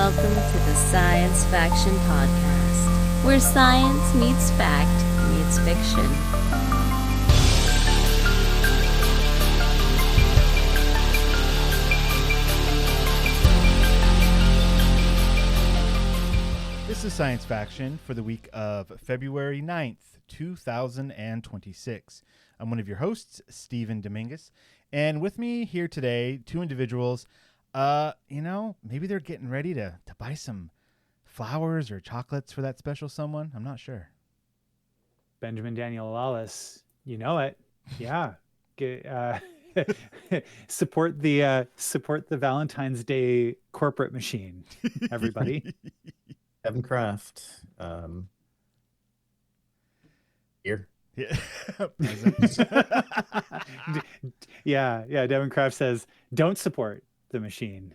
welcome to the Science Faction Podcast, where science meets fact meets fiction. This is Science Faction for the week of February 9th, 2026. I'm one of your hosts, Stephen Dominguez, and with me here today, two individuals. Maybe they're getting ready to buy some flowers or chocolates for that special someone. I'm not sure. Benjamin Daniel Lawless, you know it. Yeah. Support the Valentine's Day corporate machine, everybody. Devon Craft. Here. Yeah. Devon Craft says, don't support the machine,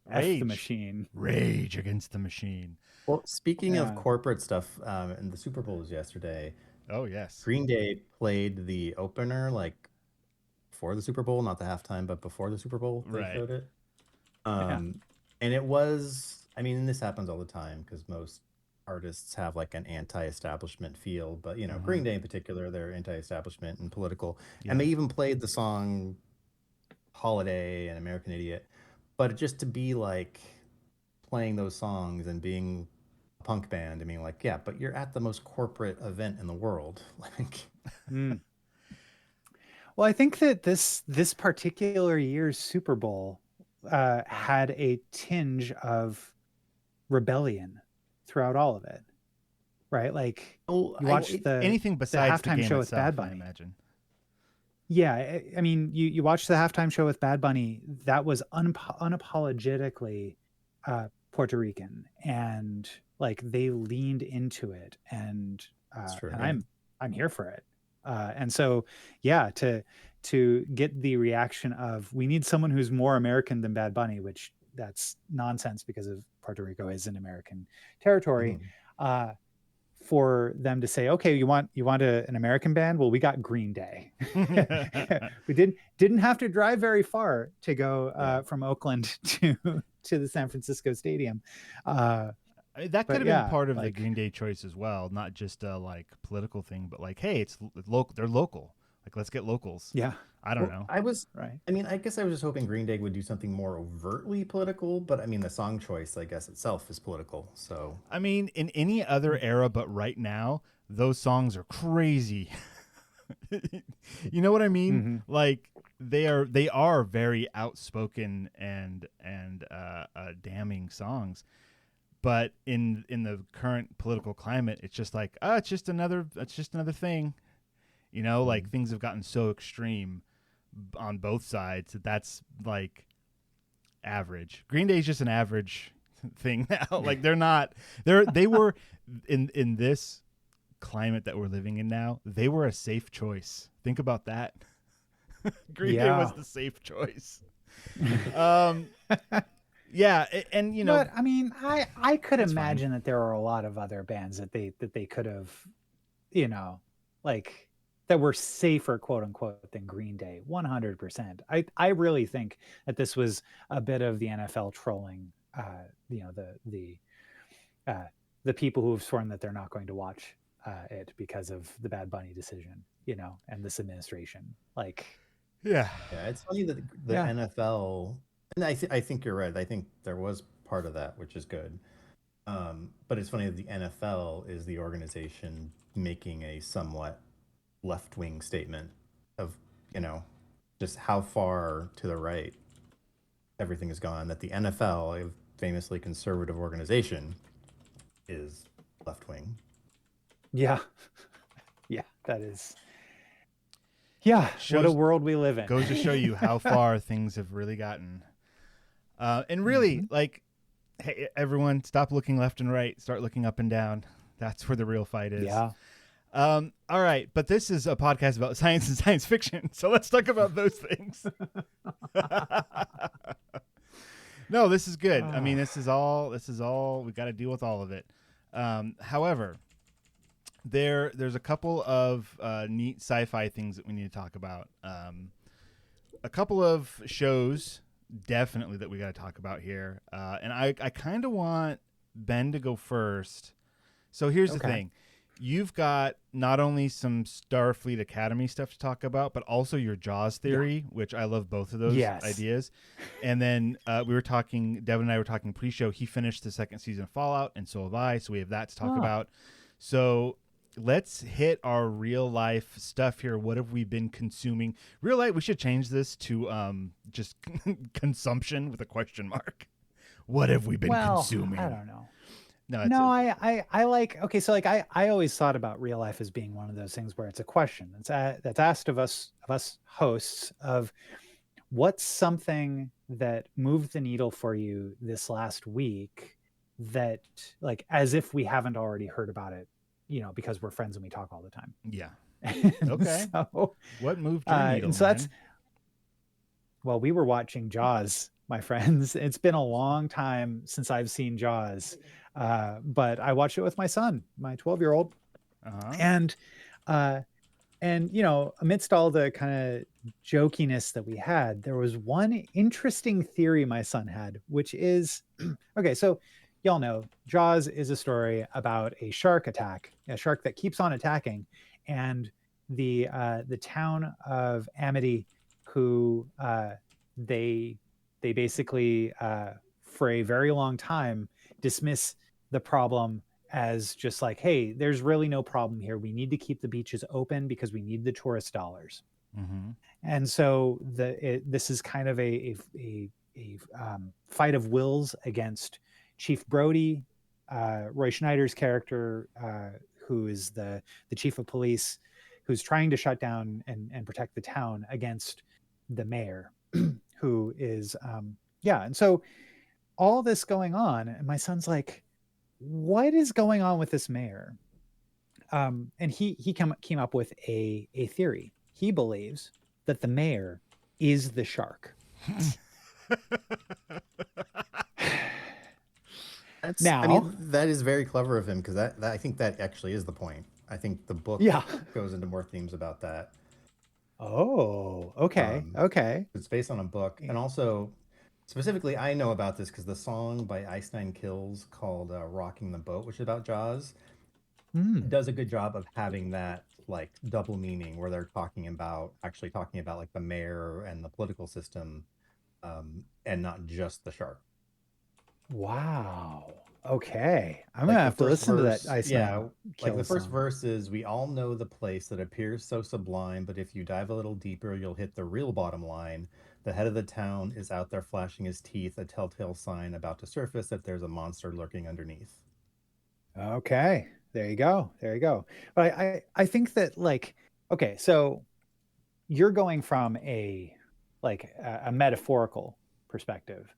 F the machine. Rage against the machine. Well, speaking of corporate stuff, and the Super Bowl was yesterday. Oh, yes. Green Day played the opener, before the Super Bowl, not the halftime, but before the Super Bowl, they showed it. And it was, this happens all the time because most artists have an anti-establishment feel, but Green Day in particular, they're anti-establishment and political. Yeah. And they even played the song Holiday and American Idiot, but just to be playing those songs and being a punk band, but you're at the most corporate event in the world. Well, I think that this particular year's Super Bowl had a tinge of rebellion through all of it, right? You watch anything besides the halftime show with Bad Bunny. I imagine. Yeah, you watch the halftime show with Bad Bunny. That was unapologetically Puerto Rican, and they leaned into it, and I'm here for it. And so, to get the reaction of we need someone who's more American than Bad Bunny, which that's nonsense because of Puerto Rico is an American territory. For them to say, okay, you want an American band? Well, we got Green Day. We didn't have to drive very far to go from Oakland to the San Francisco Stadium. That could have been part of the Green Day choice as well, not just a political thing, but hey, it's local. They're local. Let's get locals. Yeah. I don't know. I guess I was just hoping Green Day would do something more overtly political, but the song choice, I guess itself is political. So in any other era, but right now, those songs are crazy. You know what I mean? Mm-hmm. They are very outspoken and damning songs. But in the current political climate, it's just it's just another thing. Things have gotten so extreme on both sides that's average. Green Day is just an average thing now. They were in this climate that we're living in now, they were a safe choice. Think about that. Green Day was the safe choice. Yeah, and but I could imagine that there are a lot of other bands that they could have, that were safer, quote unquote, than Green Day. 100%. I really think that this was a bit of the NFL trolling, the people who have sworn that they're not going to watch it because of the Bad Bunny decision, and this administration. Yeah, it's funny that the NFL, and I think you're right. I think there was part of that, which is good. But it's funny that the NFL is the organization making a somewhat left-wing statement of, just how far to the right everything has gone, that the NFL, a famously conservative organization, is left-wing. Yeah. Yeah, that is. Yeah, what a world we live in. Goes to show you how far things have really gotten. And really, hey, everyone, stop looking left and right. Start looking up and down. That's where the real fight is. Yeah. All right, but this is a podcast about science and science fiction, so let's talk about those things. No, this is good. This is all we got to deal with all of it. However, there's a couple of neat sci-fi things that we need to talk about. A couple of shows definitely that we got to talk about here. And I kind of want Ben to go first. So here's the thing. You've got not only some Starfleet Academy stuff to talk about, but also your Jaws theory, which I love both of those ideas. And then Devon and I were talking pre-show. He finished the second season of Fallout, and so have I. So we have that to talk about. So let's hit our real life stuff here. What have we been consuming? Real life, we should change this to just consumption with a question mark. What have we been consuming? I don't know. No, I like, okay, so like I always thought about real life as being one of those things where it's a question that's asked of us hosts of what's something that moved the needle for you this last week that, like, as if we haven't already heard about it, you know, because we're friends and we talk all the time. Yeah. Okay. So, what moved your needle? And so that's, well, we were watching Jaws, my friends. It's been a long time since I've seen Jaws. But I watched it with my son, my 12-year-old. And you know, amidst all the kind of jokiness that we had, there was one interesting theory my son had, which is, okay, so y'all know Jaws is a story about a shark that keeps on attacking, and the town of Amity, who they basically for a very long time dismiss the problem as just like, hey, there's really no problem here. We need to keep the beaches open because we need the tourist dollars. And so this is kind of a fight of wills against Chief Brody, Roy Schneider's character, who is the chief of police, who's trying to shut down and protect the town, against the mayor, who is and so all this going on, and my son's like, what is going on with this mayor? And he came up with a theory. He believes that the mayor is the shark. I mean, that is very clever of him, because that I think that actually is the point. I think the book goes into more themes about that. Oh, okay. It's based on a book, and also specifically, I know about this because the song by Einstein Kills called "Rocking the Boat," which is about Jaws, does a good job of having that like double meaning, where they're talking about like the mayor and the political system, and not just the shark. Wow. Okay. I'm gonna have to listen to that. Like the first verse is, "We all know the place that appears so sublime, but if you dive a little deeper, you'll hit the real bottom line. The head of the town is out there flashing his teeth, a telltale sign about to surface if there's a monster lurking underneath." Okay. There you go. But I think that, like, okay, so you're going from a metaphorical perspective.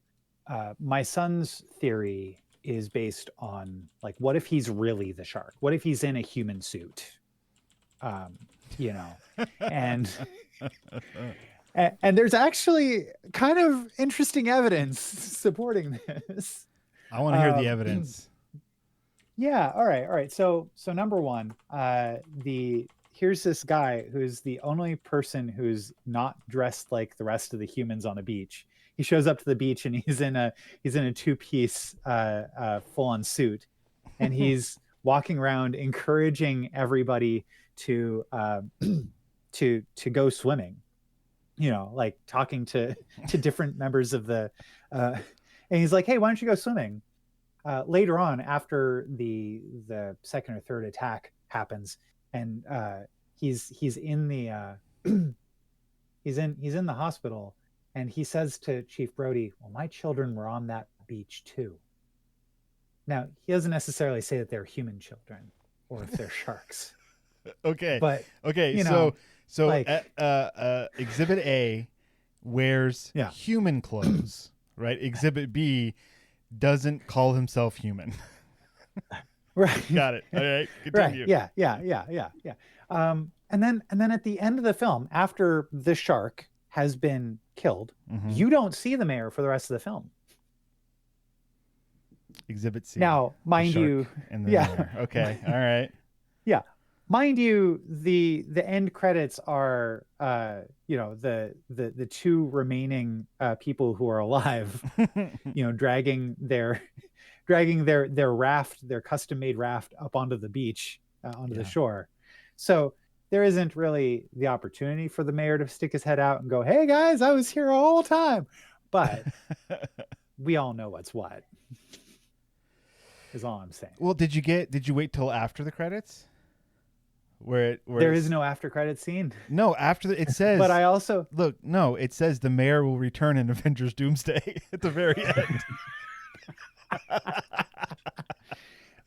My son's theory is based on, like, what if he's really the shark? What if he's in a human suit? You know, and there's actually kind of interesting evidence supporting this. I want to hear the evidence. Yeah. All right. So number one, here's this guy who's the only person who's not dressed like the rest of the humans on the beach. He shows up to the beach and he's in a two-piece full-on suit, and he's walking around encouraging everybody to go swimming. You know, like talking to different members of the and he's like, hey, why don't you go swimming? Later on, after the second or third attack happens, and he's in the he's in the hospital, and he says to Chief Brody, well, my children were on that beach too. Now, he doesn't necessarily say that they're human children or if they're sharks. Okay. But okay, so like, Exhibit A wears human clothes, right? Exhibit B doesn't call himself human. Right. Got it. All right. Continue. Right. Yeah. And then at the end of the film, after the shark has been killed, you don't see the mayor for the rest of the film. Exhibit C. Now, mind you, mayor. Okay. All right. Yeah. Mind you, the end credits are the two remaining people who are alive, dragging their raft, their custom made raft up onto the beach, onto the shore. So there isn't really the opportunity for the mayor to stick his head out and go, "Hey guys, I was here all the time." But we all know what's what. Is all I'm saying. Well, did you wait till after the credits? Where there is no after credit scene. No, it says. But I also look. No, it says the mayor will return in Avengers Doomsday at the very end.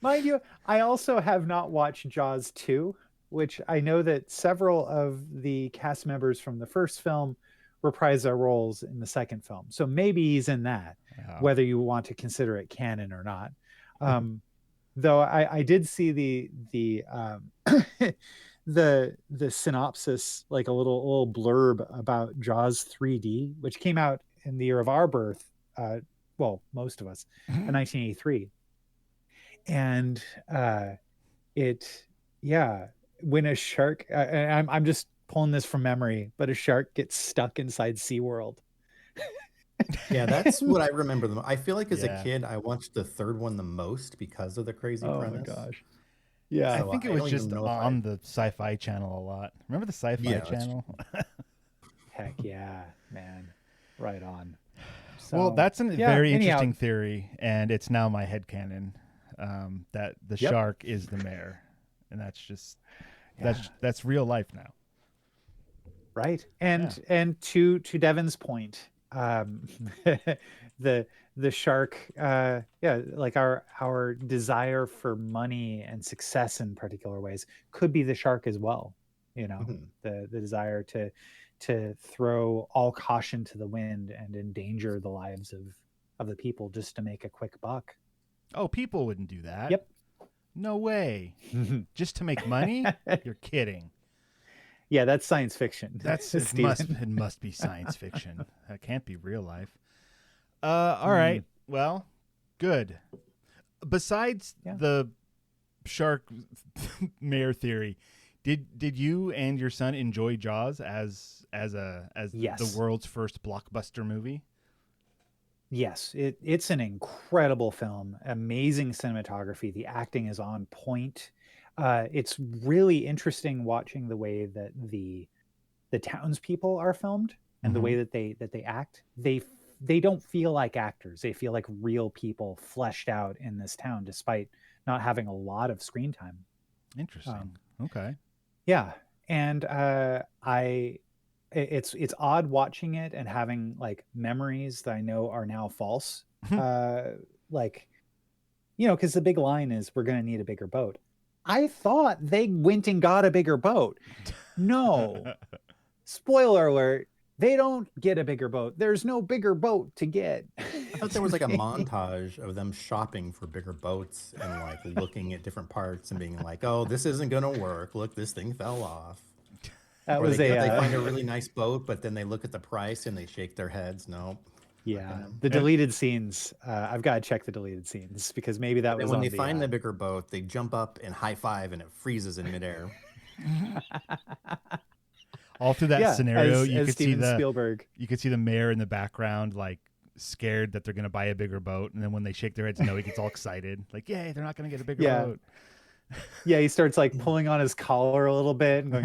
Mind you, I also have not watched Jaws 2, which I know that several of the cast members from the first film reprise their roles in the second film. So maybe he's in that, whether you want to consider it canon or not. Though I did see the the synopsis, like a little blurb about Jaws 3D, which came out in the year of our birth. Well, most of us, in 1983. And when a shark, I'm just pulling this from memory, but a shark gets stuck inside SeaWorld. Yeah, that's what I remember. I feel like as a kid, I watched the third one the most because of the crazy premise. Oh my gosh. Yeah. I think it was just on the Sci-Fi Channel a lot. Remember the Sci-Fi Channel? Heck yeah, man. Right on. So, well, that's a very interesting theory, and it's now my headcanon that the shark is the mayor, and that's just that's real life now. Right. And to Devon's point, the shark, like our desire for money and success in particular ways could be the shark as well. The desire to throw all caution to the wind and endanger the lives of the people just to make a quick buck. Oh, people wouldn't do that. Yep. No way. Just to make money? You're kidding. Yeah, that's science fiction. It must be science fiction. That can't be real life. All right. Well, good. Besides the shark mayor theory, did you and your son enjoy Jaws as the world's first blockbuster movie? Yes, it's an incredible film. Amazing cinematography. The acting is on point. It's really interesting watching the way that the townspeople are filmed and the way that they act. They don't feel like actors. They feel like real people fleshed out in this town, despite not having a lot of screen time. Interesting. Okay. Yeah, and it's odd watching it and having like memories that I know are now false. Because the big line is, "We're going to need a bigger boat." I thought they went and got a bigger boat. No. Spoiler alert. They don't get a bigger boat. There's no bigger boat to get. I thought there was like a montage of them shopping for bigger boats and like looking at different parts and being like, "Oh, this isn't going to work. Look, this thing fell off." That or was they find a really nice boat, but then they look at the price and they shake their heads. No. Yeah, the deleted scenes. I've got to check the deleted scenes because maybe that was when they find the bigger boat, they jump up and high five and it freezes in midair. All through that scenario, you could see Spielberg. You could see the mayor in the background, like scared that they're going to buy a bigger boat, and then when they shake their heads, no, he gets all excited, like, "Yay, they're not going to get a bigger boat." Yeah, he starts like pulling on his collar a little bit and going,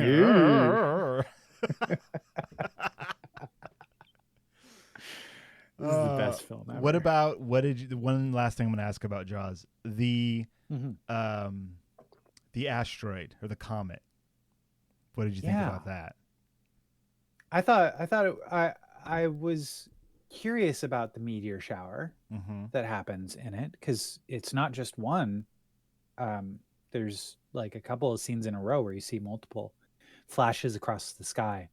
This is the best film ever. What about one last thing I'm going to ask about Jaws, the asteroid or the comet. What did you think about that? I was curious about the meteor shower that happens in it, because it's not just one. There's like a couple of scenes in a row where you see multiple flashes across the sky.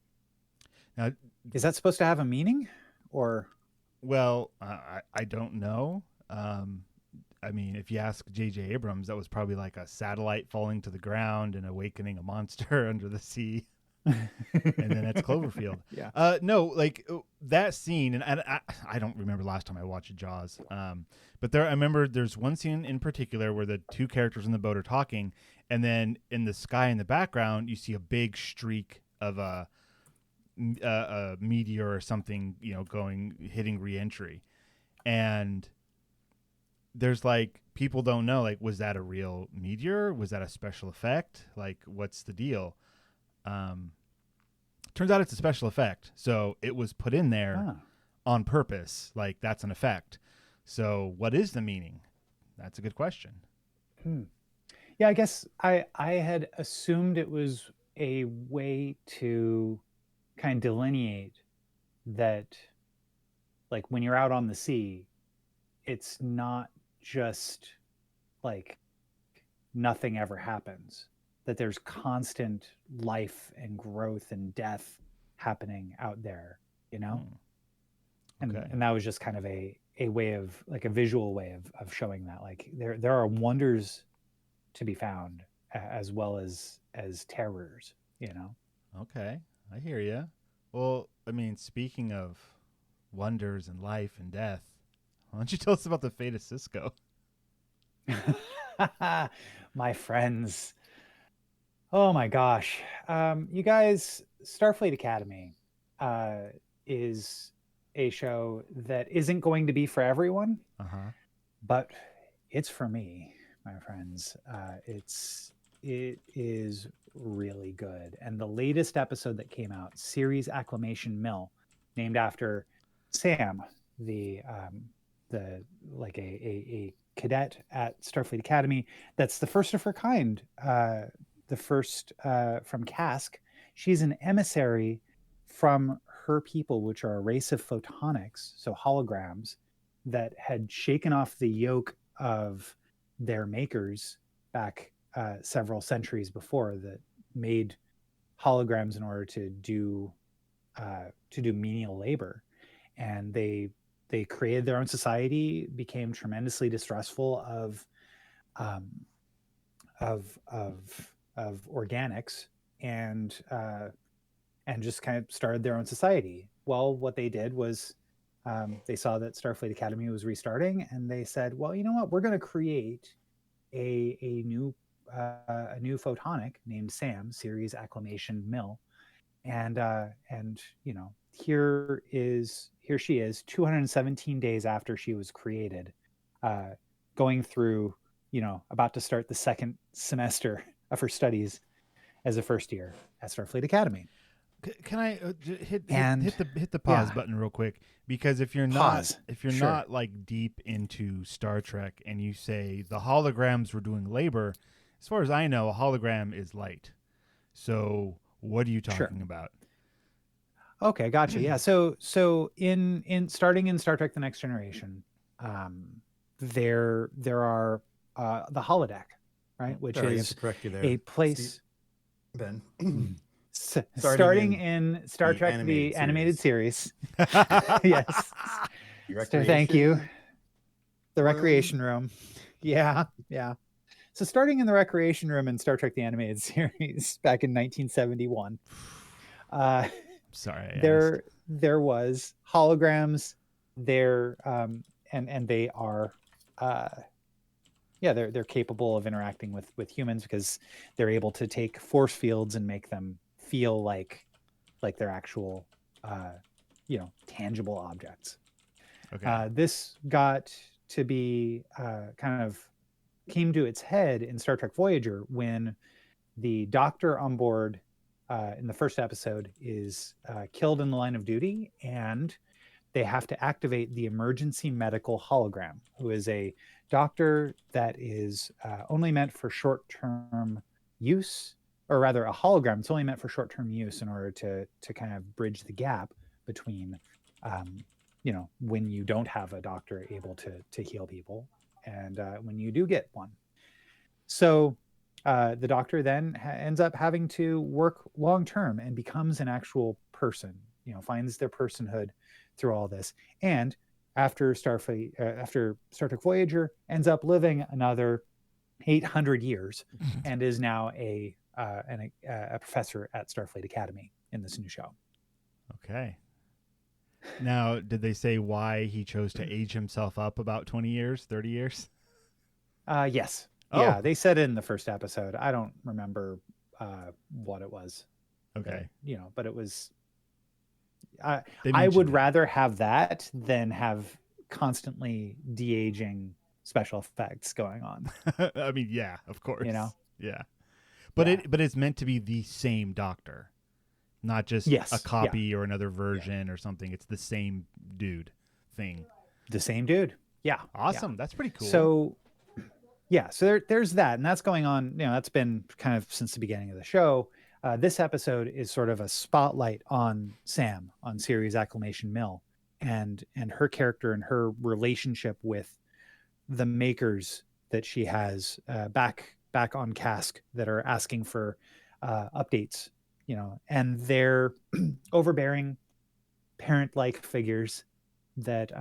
Now, is that supposed to have a meaning, or? Well, I don't know. I mean, if you ask J.J. Abrams, that was probably like a satellite falling to the ground and awakening a monster under the sea. and then it's Cloverfield. Yeah. No, like that scene, and I don't remember last time I watched Jaws. But I remember there's one scene in particular where the two characters in the boat are talking, and then in the sky in the background you see a big streak of a meteor or something, hitting re-entry, and there's like people don't know, like, was that a real meteor? Was that a special effect? Like, what's the deal? Turns out it's a special effect. So it was put in there on purpose. Like, that's an effect. So what is the meaning? That's a good question. Yeah, I guess I had assumed it was a way to kind of delineate that, like, when you're out on the sea, it's not just like nothing ever happens, that there's constant life and growth and death happening out there, Okay. And that was just kind of a way of, like, a visual way of showing that, like, there are wonders to be found as well as terrors. Okay, I hear you. Well, I mean, speaking of wonders and life and death, why don't you tell us about the fate of Cisco? My friends. Oh my gosh. You guys, Starfleet Academy is a show that isn't going to be for everyone, but it's for me, my friends. It is really good. And the latest episode that came out, Series Acclamation Mill, named after Sam, the like a cadet at Starfleet Academy. That's the first of her kind. The first from Cask. She's an emissary from her people, which are a race of photonics, so holograms, that had shaken off the yoke of their makers back several centuries before, that made holograms in order to do menial labor. And they created their own society, became tremendously distrustful of organics, and just kind of started their own society. Well, what they did was they saw that Starfleet Academy was restarting, and they said, well, you know what, we're going to create a new photonic named Sam, Series Acclamation Mill. And here she is 217 days after she was created, going through, about to start the second semester of her studies as a first year at Starfleet Academy. Can I hit the pause button real quick? Because if you're not like deep into Star Trek and you say the holograms were doing labor, as far as I know, a hologram is light. So what are you talking about? Okay, gotcha. Yeah. So in starting in Star Trek: The Next Generation, there are the holodeck, right, which is a place. Ben. Starting in Star Trek: The Animated Series. Yes. So thank you. The recreation room. Yeah. So starting in the recreation room in Star Trek: The Animated Series back in 1971. Sorry. There was holograms there, and they are they're capable of interacting with humans, because they're able to take force fields and make them feel like they're actual tangible objects. Okay. This got to be kind of came to its head in Star Trek Voyager, when the doctor on board in the first episode is killed in the line of duty, and they have to activate the emergency medical hologram, who is a doctor that is only meant for short-term use, or rather a hologram. It's only meant for short-term use in order to kind of bridge the gap between, when you don't have a doctor able to heal people, and when you do get one. So the doctor then ends up having to work long-term and becomes an actual person, finds their personhood through all this. And after Star Trek Voyager, ends up living another 800 years and is now a a professor at Starfleet Academy in this new show. Okay. Now, did they say why he chose to age himself up about 20 years, 30 years? Yes. Oh. Yeah, they said it in the first episode. I don't remember what it was. Okay. But it was. They I would mentioned it. rather have that than have constantly de-aging special effects going on. I mean, yeah, of course. Yeah. But Yeah. it's meant to be the same doctor, not just Yes, a copy or another version or something. It's the same dude thing. The same dude. Yeah. Awesome. That's pretty cool. So, so there's that, and that's going on. That's been kind of since the beginning of the show. This episode is sort of a spotlight on Sam, on Siri's Acclamation Mill, and her character and her relationship with the makers that she has back on Cask that are asking for updates, and they're overbearing parent-like figures that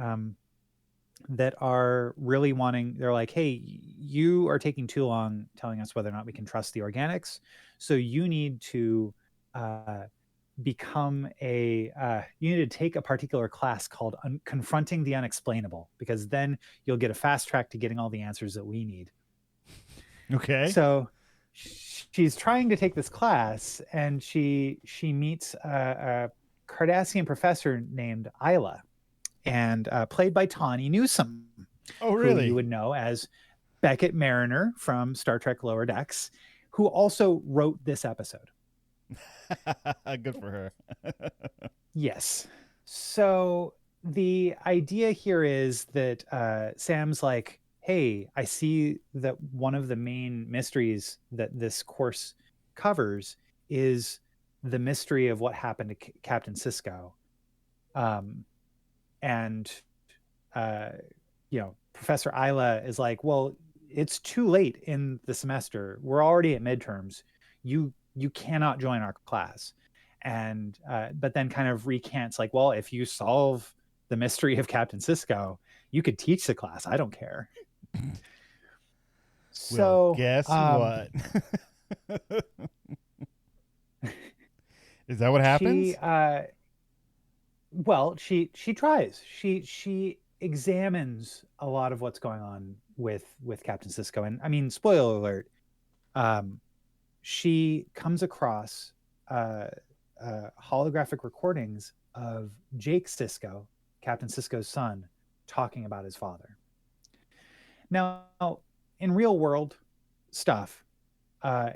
are really wanting. They're like, hey, you are taking too long telling us whether or not we can trust the organics, so you need to become you need to take a particular class called Confronting the Unexplainable, because then you'll get a fast track to getting all the answers that we need. Okay. So she's trying to take this class, and she meets a Cardassian professor named Isla, and played by Tawny Newsome. Oh, really? Who you would know as Beckett Mariner from Star Trek Lower Decks, who also wrote this episode. Good for her. Yes. So the idea here is that Sam's like, hey, I see that one of the main mysteries that this course covers is the mystery of what happened to Captain Sisko. And Professor Isla is like, well, it's too late in the semester. We're already at midterms. You cannot join our class. And but then kind of recants, like, well, if you solve the mystery of Captain Sisko, you could teach the class. I don't care. So well, guess what? Is that what happens? She tries. She examines a lot of what's going on with Captain Sisko, and I mean, spoiler alert, she comes across holographic recordings of Jake Sisko, Captain Sisko's son, talking about his father. Now, in real world stuff,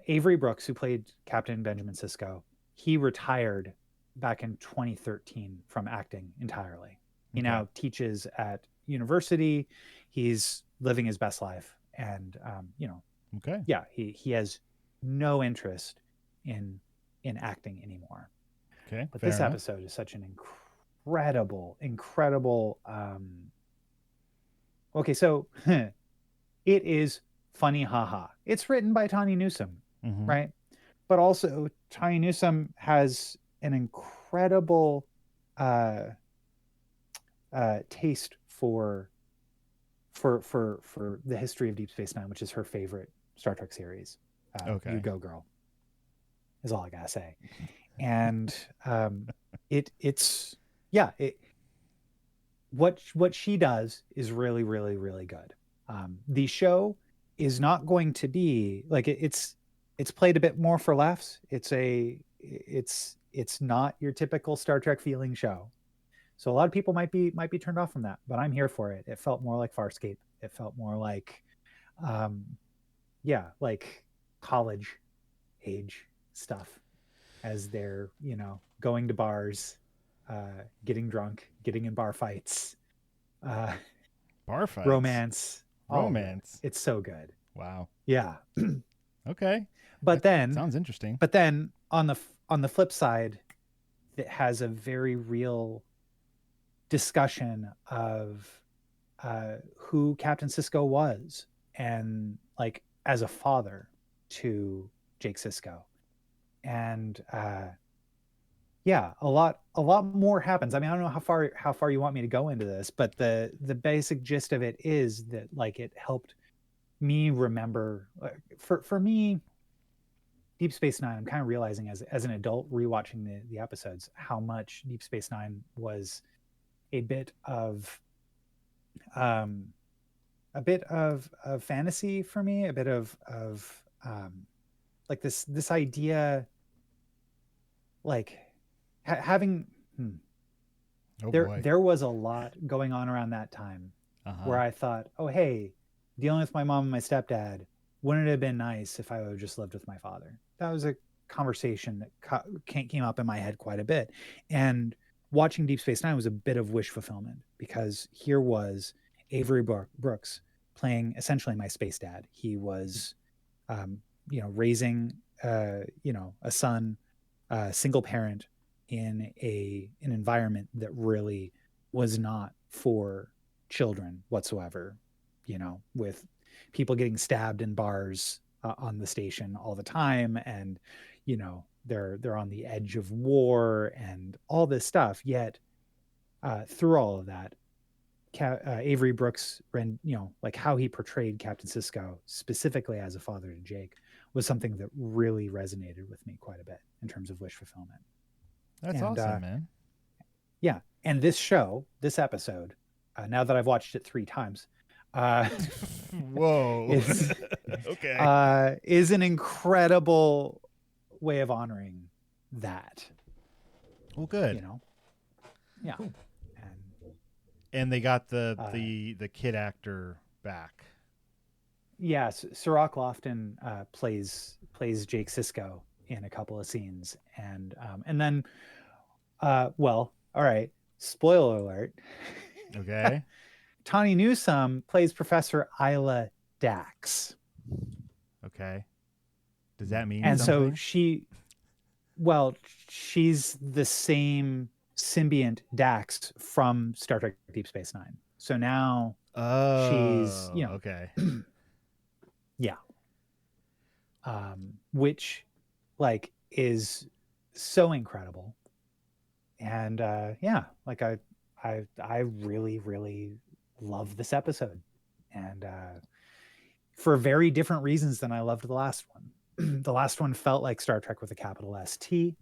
Avery Brooks, who played Captain Benjamin Sisko, he retired back in 2013 from acting entirely. He now teaches at university. He's living his best life, and he has no interest in acting anymore. Okay, but this episode is such an incredible so it is funny, haha. It's written by Tawny Newsome, right? But also Tawny Newsome has an incredible taste for the history of Deep Space Nine, which is her favorite Star Trek series. You go, girl, is all I gotta say. And what she does is really, really, really good. The show is not going to be like it's played a bit more for laughs. It's not your typical Star Trek feeling show. So a lot of people might be turned off from that, but I'm here for it. It felt more like Farscape. It felt more like like college age stuff, as they're, going to bars, getting drunk, getting in bar fights, bar fights, romance. It's so good. Wow. Yeah. Okay. But then sounds interesting. But then on the flip side, it has a very real discussion of who Captain Sisko was, and like as a father to Jake Sisko. And a lot more happens. I mean, I don't know how far you want me to go into this, but the basic gist of it is that like it helped me remember, for me, Deep Space Nine, I'm kind of realizing as an adult rewatching the episodes, how much Deep Space Nine was a bit of fantasy for me, a bit of like this idea, like having Oh boy. there was a lot going on around that time where I thought, oh hey, dealing with my mom and my stepdad, wouldn't it have been nice if I would have just lived with my father? That was a conversation that came up in my head quite a bit. And watching Deep Space Nine was a bit of wish fulfillment, because here was Avery Brooks playing essentially my space dad. He was, raising, a son, single parent in an environment that really was not for children whatsoever, with people getting stabbed in bars on the station all the time. And, they're on the edge of war and all this stuff. Yet through all of that, Avery Brooks, like how he portrayed Captain Sisko specifically as a father to Jake, was something that really resonated with me quite a bit in terms of wish fulfillment. That's awesome, man. Yeah. And this episode, now that I've watched it 3 times, whoa, okay, is an incredible way of honoring that. Well, good. Yeah. Cool. And they got the kid actor back. Yes, Sirach Lofton plays Jake Sisko in a couple of scenes, and then, all right, spoiler alert. Okay. Tawny Newsome plays Professor Isla Dax. Okay. Does that mean and something? So she's the same symbiont Dax from Star Trek Deep Space Nine. So now she's, okay. Yeah. Which is so incredible. And I really, really love this episode. And for very different reasons than I loved the last one. The last one felt like Star Trek with a capital ST.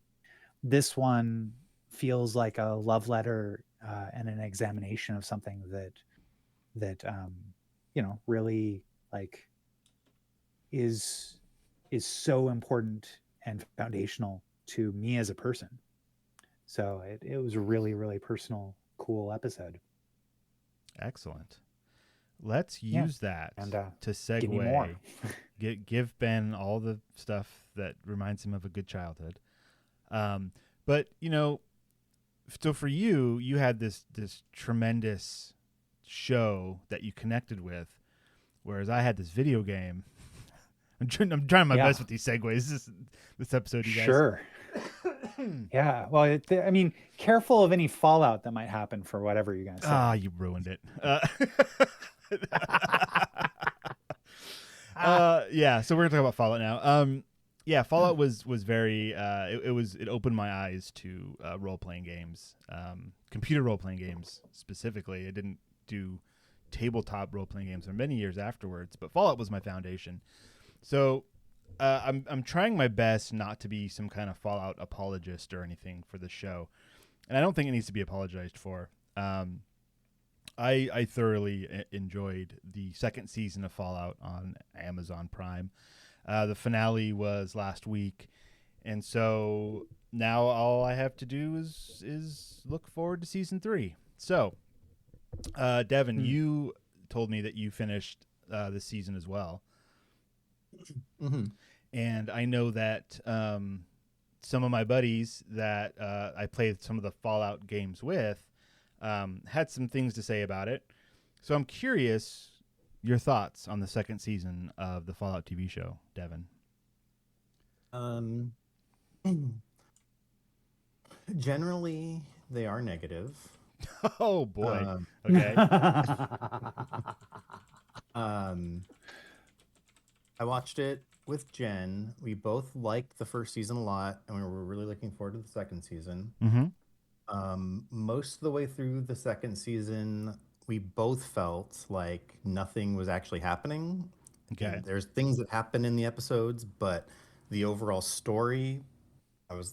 This one feels like a love letter and an examination of something that really is so important and foundational to me as a person. So it was a really, really personal, cool episode. Excellent. Let's use that and, to segue. Give me more. Give Ben all the stuff that reminds him of a good childhood. But so for you had this tremendous show that you connected with, whereas I had this video game. I'm trying my best with these segues. This episode, you guys. Sure. Yeah. Well, careful of any fallout that might happen for whatever you guys say. Ah, you ruined it. Yeah. So we're gonna talk about Fallout now. Yeah, Fallout was very. It opened my eyes to role playing games, computer role playing games specifically. I didn't do tabletop role playing games for many years afterwards, but Fallout was my foundation. So I'm trying my best not to be some kind of Fallout apologist or anything for the show, and I don't think it needs to be apologized for. I thoroughly enjoyed the second season of Fallout on Amazon Prime. The finale was last week, and so now all I have to do is look forward to season 3. So, Devon, you told me that you finished this season as well. Mm-hmm. And I know that some of my buddies that I played some of the Fallout games with had some things to say about it. So I'm curious your thoughts on the second season of the Fallout TV show, Devon. Generally, they are negative. Oh, boy. Okay. I watched it with Jen. We both liked the first season a lot, and we were really looking forward to the second season. Mm-hmm. Most of the way through the second season, we both felt like nothing was actually happening. Okay. And there's things that happen in the episodes, but the overall story,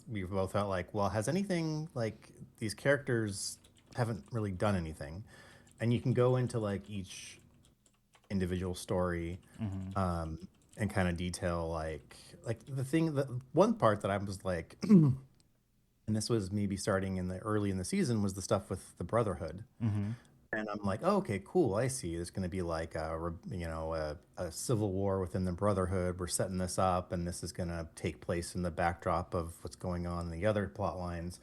we both felt like, well, has anything like these characters haven't really done anything, and you can go into like each individual story, Mm-hmm. and kind of detail like the one part that I was like, and this was maybe starting in the early in the season, was the stuff with the Brotherhood. Mm-hmm. And I'm like, oh, okay, cool. I see. There's going to be like a civil war within the Brotherhood. We're setting this up, and this is going to take place in the backdrop of what's going on in the other plot lines.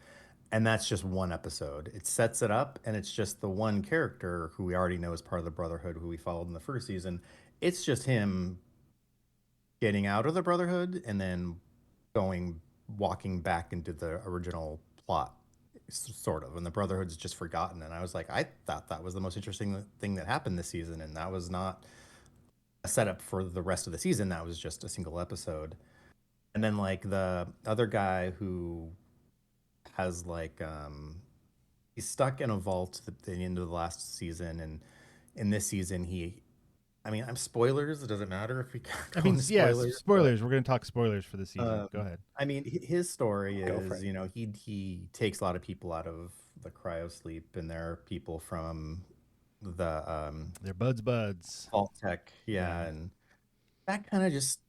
And that's just one episode. It sets it up, and it's just the one character who we already know is part of the Brotherhood, who we followed in the first season. It's just him getting out of the Brotherhood and then walking back into the original plot, sort of, and the Brotherhood's just forgotten. And I was like, I thought that was the most interesting thing that happened this season, and that was not a setup for the rest of the season. That was just a single episode. And then like the other guy who has like he's stuck in a vault at the end of the last season, and in this season I mean, I'm spoilers. It doesn't matter if we I go mean, into yeah, spoilers. spoilers. We're going to talk spoilers for the season. Go ahead. I mean, his story Go for is, it. you know, he takes a lot of people out of the cryo sleep, and they're people from the They're buds. vault tech, yeah, and that kind of just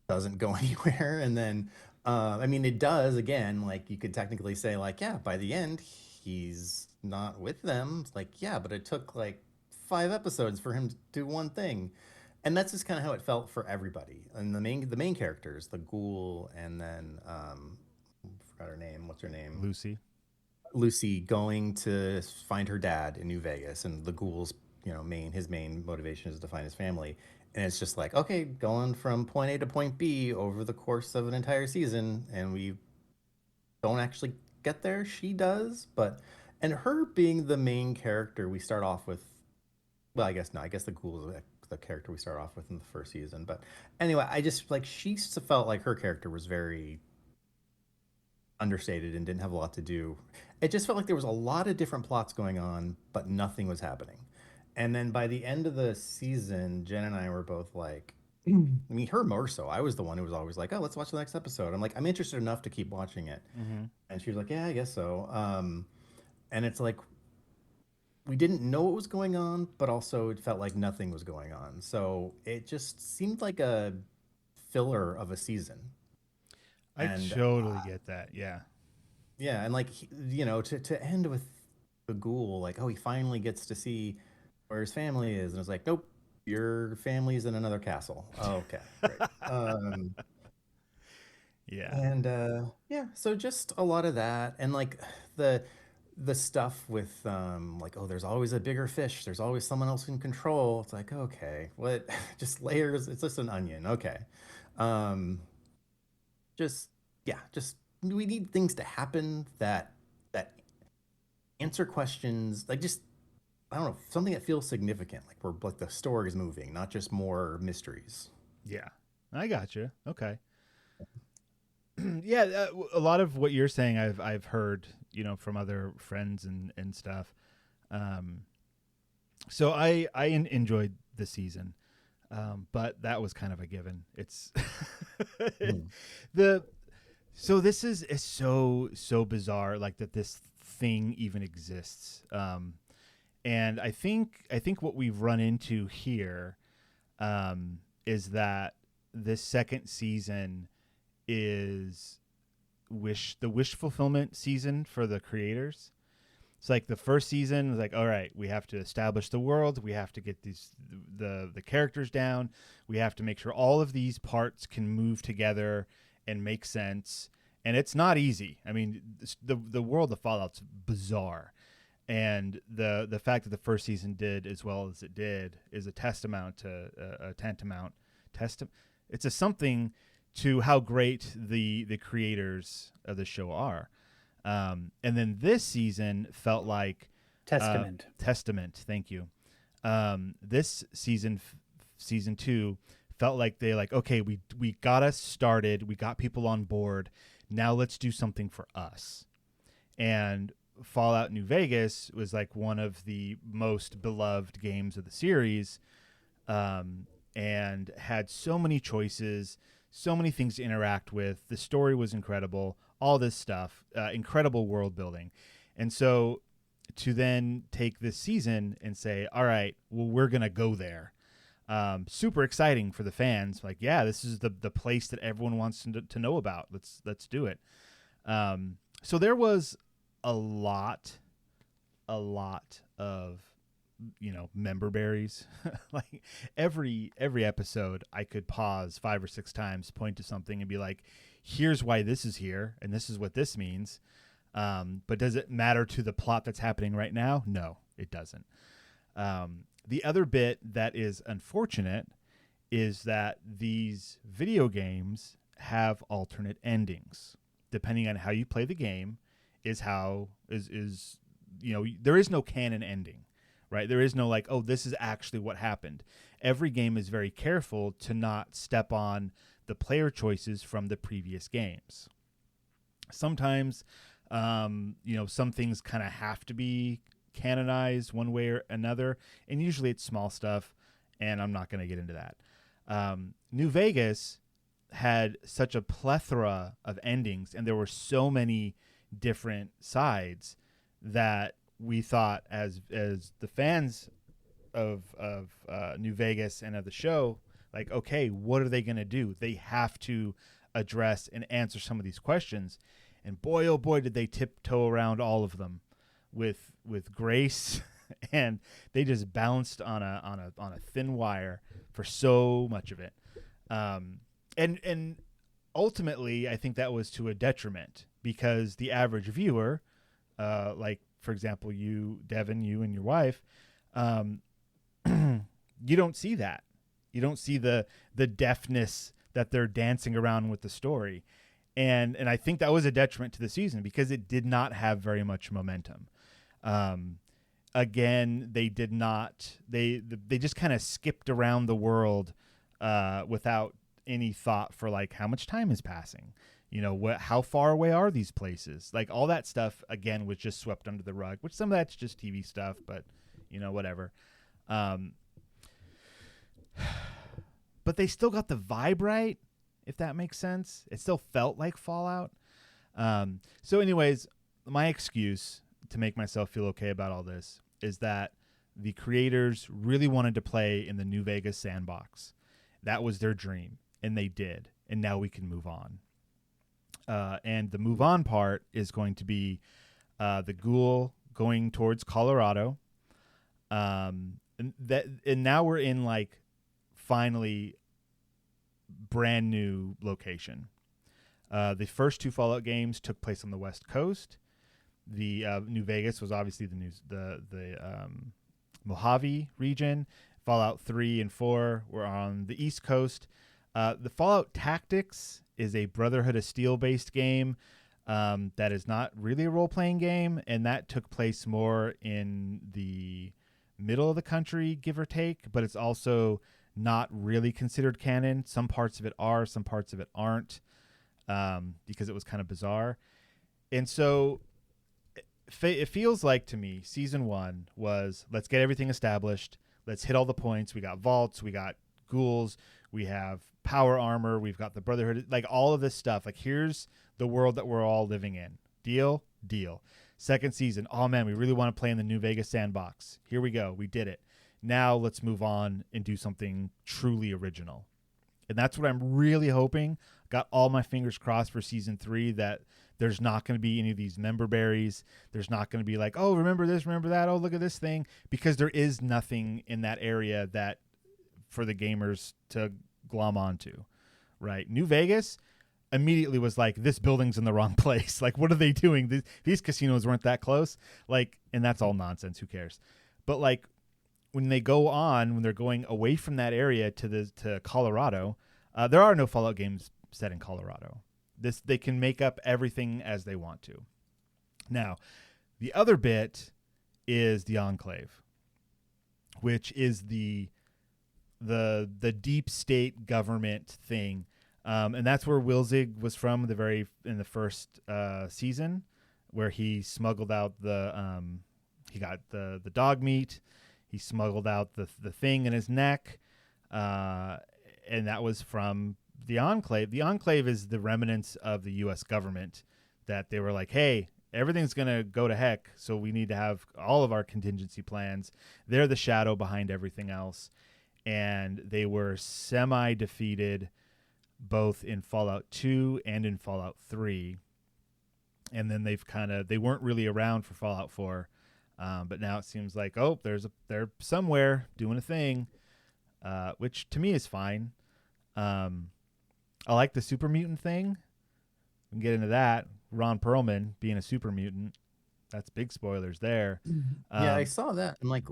doesn't go anywhere. And then, I mean, it does again. Like you could technically say, like, yeah, by the end, he's not with them. It's like, yeah, but it took like 5 episodes for him to do one thing, and that's just kind of how it felt for everybody. And the main characters, the ghoul, and then I forgot her name. What's her name? Lucy. Lucy going to find her dad in New Vegas, and the ghoul's his main motivation is to find his family. And it's just like, okay, going from point A to point B over the course of an entire season, and we don't actually get there. She does, and her being the main character, we start off with. Well, I guess no. I guess the ghoul is the character we start off with in the first season. But anyway, I just like she felt like her character was very understated and didn't have a lot to do. It just felt like there was a lot of different plots going on, but nothing was happening. And then by the end of the season, Jen and I were both like, I mean, her more so. I was the one who was always like, oh, let's watch the next episode. I'm like, I'm interested enough to keep watching it. Mm-hmm. And she was like, yeah, I guess so. And it's like, we didn't know what was going on, but also it felt like nothing was going on. So it just seemed like a filler of a season. I totally get that. Yeah. Yeah. And like, to end with the ghoul, like, oh, he finally gets to see where his family is. And it's like, nope, your family's in another castle. Oh, okay. Great. Yeah. And yeah, so just a lot of that. And like the stuff with like, oh, there's always a bigger fish, there's always someone else in control. It's like, okay, what? Just layers. It's just an onion. Okay. Just we need things to happen that answer questions, like, just, I don't know, something that feels significant, like we're like the story is moving, not just more mysteries. Yeah, I got you. Okay. Yeah, a lot of what you're saying I've heard, from other friends and stuff. So I enjoyed the season, but that was kind of a given. It's so this is so bizarre, like that this thing even exists. And I think what we've run into here is that this second season is the wish fulfillment season for the creators. It's like the first season was like, all right, we have to establish the world, we have to get the characters down, we have to make sure all of these parts can move together and make sense. And it's not easy. I mean, the world of Fallout's bizarre. And the fact that the first season did as well as it did is a testament to it's a something to how great the creators of the show are. And then this season felt like Testament. Thank you. This season 2 felt like okay, we got us started, we got people on board. Now let's do something for us. And Fallout New Vegas was like one of the most beloved games of the series, and had so many choices, so many things to interact with. The story was incredible. All this stuff, incredible world building. And so to then take this season and say, all right, well, we're going to go there. Super exciting for the fans. Like, yeah, this is the place that everyone wants to know about. Let's do it. So there was a lot of, member berries. Like every episode I could pause 5 or 6 times, point to something and be like, here's why this is here. And this is what this means. But does it matter to the plot that's happening right now? No, it doesn't. The other bit that is unfortunate is that these video games have alternate endings. Depending on how you play the game there is no canon ending, right? There is no like, oh, this is actually what happened. Every game is very careful to not step on the player choices from the previous games. Sometimes, some things kind of have to be canonized one way or another, and usually it's small stuff, and I'm not going to get into that. New Vegas had such a plethora of endings, and there were so many different sides that we thought as the fans of New Vegas and of the show, like, okay, what are they going to do? They have to address and answer some of these questions. And boy, oh boy, did they tiptoe around all of them with grace, and they just bounced on a thin wire for so much of it. And ultimately, I think that was to a detriment, because the average viewer, like for example, you, Devon, you and your wife, you don't see that. You don't see the deftness that they're dancing around with the story. And I think that was a detriment to the season, because it did not have very much momentum. Again, they did not. They just kind of skipped around the world without any thought for like how much time is passing. How far away are these places? Like all that stuff again was just swept under the rug. Which some of that's just TV stuff, but whatever. But they still got the vibe right, if that makes sense. It still felt like Fallout. So anyways, my excuse to make myself feel okay about all this is that the creators really wanted to play in the New Vegas sandbox. That was their dream, and they did. And now we can move on. And the move on part is going to be the ghoul going towards Colorado. And now we're in like finally brand new location. The first 2 Fallout games took place on the West Coast. The New Vegas was obviously the Mojave region. Fallout 3 and 4 were on the East Coast. The Fallout Tactics is a Brotherhood of Steel based game that is not really a role-playing game, and that took place more in the middle of the country, give or take, but it's also not really considered canon. Some parts of it are, some parts of it aren't, because it was kind of bizarre. And so it feels like to me season 1 was, let's get everything established, let's hit all the points. We got vaults, we got ghouls, we have power armor, we've got the Brotherhood, like all of this stuff. Like here's the world that we're all living in. Deal. Second season, oh man, we really want to play in the New Vegas sandbox. Here we go, we did it. Now let's move on and do something truly original. And that's what I'm really hoping. Got all my fingers crossed for season 3 that there's not going to be any of these member berries. There's not going to be like, oh, remember this, remember that. Oh, look at this thing. Because there is nothing in that area that for the gamers to glom onto, right? New Vegas immediately was like, this building's in the wrong place. Like, what are they doing? These casinos weren't that close. Like, and that's all nonsense. Who cares? But like, when they're going away from that area to Colorado, there are no Fallout games set in Colorado. They can make up everything as they want to. Now, the other bit is the Enclave, which is the deep state government thing, and that's where Wilzig was from in the first season, where he smuggled out he got the dog meat. He smuggled out the thing in his neck, and that was from the Enclave is the remnants of the U.S. government that they were like, hey, everything's going to go to heck, so we need to have all of our contingency plans. They're the shadow behind everything else. And they were semi-defeated both in Fallout 2 and in Fallout 3. And then they weren't really around for Fallout 4. But now it seems like, they're somewhere doing a thing, which to me is fine. I like the super mutant thing. We can get into that. Ron Perlman being a super mutant. That's big spoilers there. Yeah, I saw that. I'm like,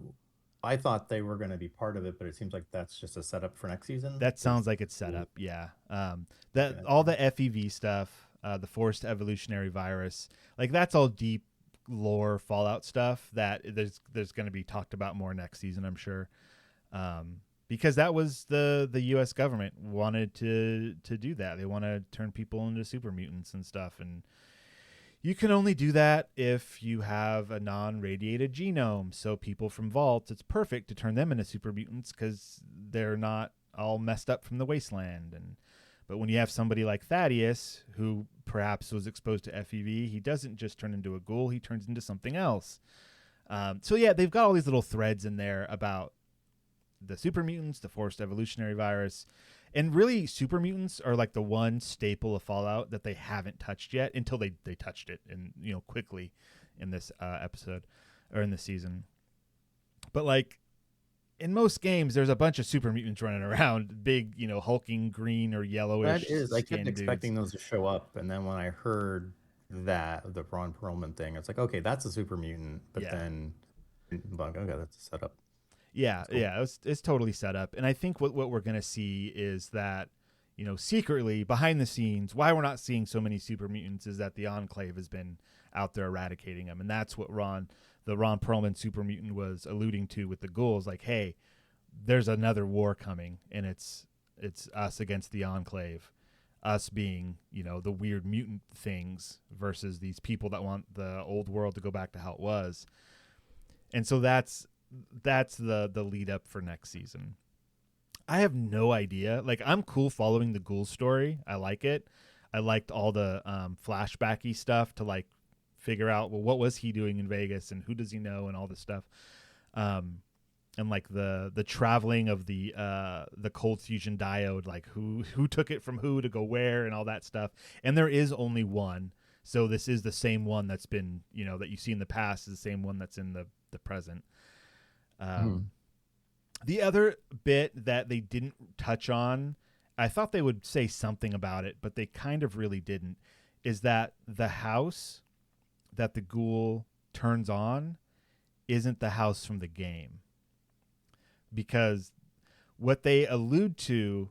I thought they were going to be part of it, but it seems like that's just a setup for next season. That sounds like it's set up, yeah. All the FEV stuff, the forced evolutionary virus, like that's all deep lore Fallout stuff that there's going to be talked about more next season, I'm sure. Because that was the U.S. government wanted to do that. They want to turn people into super mutants and stuff, and you can only do that if you have a non-radiated genome. So people from Vault, it's perfect to turn them into super mutants because they're not all messed up from the Wasteland. But when you have somebody like Thaddeus, who perhaps was exposed to FEV, he doesn't just turn into a ghoul, he turns into something else. So yeah, they've got all these little threads in there about the super mutants, the forced evolutionary virus. And really, super mutants are like the one staple of Fallout that they haven't touched yet until they touched it, and quickly in this episode or in this season. But like in most games, there's a bunch of super mutants running around, big, hulking green or yellowish. That is, I kept expecting those to show up, and then when I heard that the Ron Perlman thing, it's like, okay, that's a super mutant, but then, like, okay, that's a setup. Yeah, cool. Yeah, it's totally set up. And I think what we're going to see is that, secretly, behind the scenes, why we're not seeing so many super mutants is that the Enclave has been out there eradicating them. And that's what the Ron Perlman super mutant was alluding to with the ghouls. Like, hey, there's another war coming, and it's us against the Enclave. Us being, the weird mutant things versus these people that want the old world to go back to how it was. And so that's the lead up for next season. I have no idea. Like, I'm cool following the ghoul story. I like it. I liked all the flashbacky stuff to like figure out, well, what was he doing in Vegas and who does he know and all this stuff. And like the traveling of the cold fusion diode, like who took it from who to go where and all that stuff. And there is only one. So this is the same one that's been, that you see in the past is the same one that's in the present. The other bit that they didn't touch on, I thought they would say something about it, but they kind of really didn't, is that the house that the ghoul turns on isn't the house from the game. Because what they allude to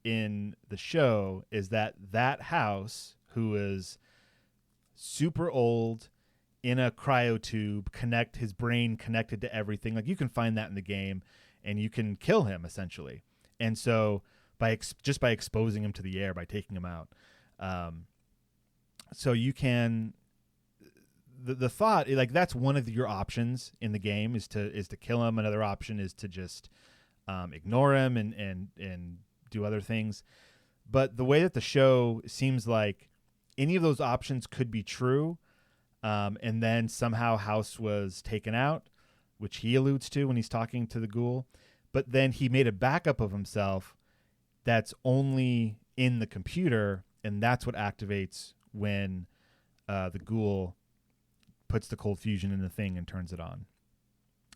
in the show is that house, who is super old, in a cryotube, his brain connected to everything. Like, you can find that in the game, and you can kill him essentially. And so just by exposing him to the air, by taking him out, so you can. The thought, like, that's one of your options in the game is to kill him. Another option is to just ignore him and do other things. But the way that the show seems like any of those options could be true. And then somehow House was taken out, which he alludes to when he's talking to the ghoul. But then he made a backup of himself that's only in the computer, and that's what activates when the ghoul puts the cold fusion in the thing and turns it on.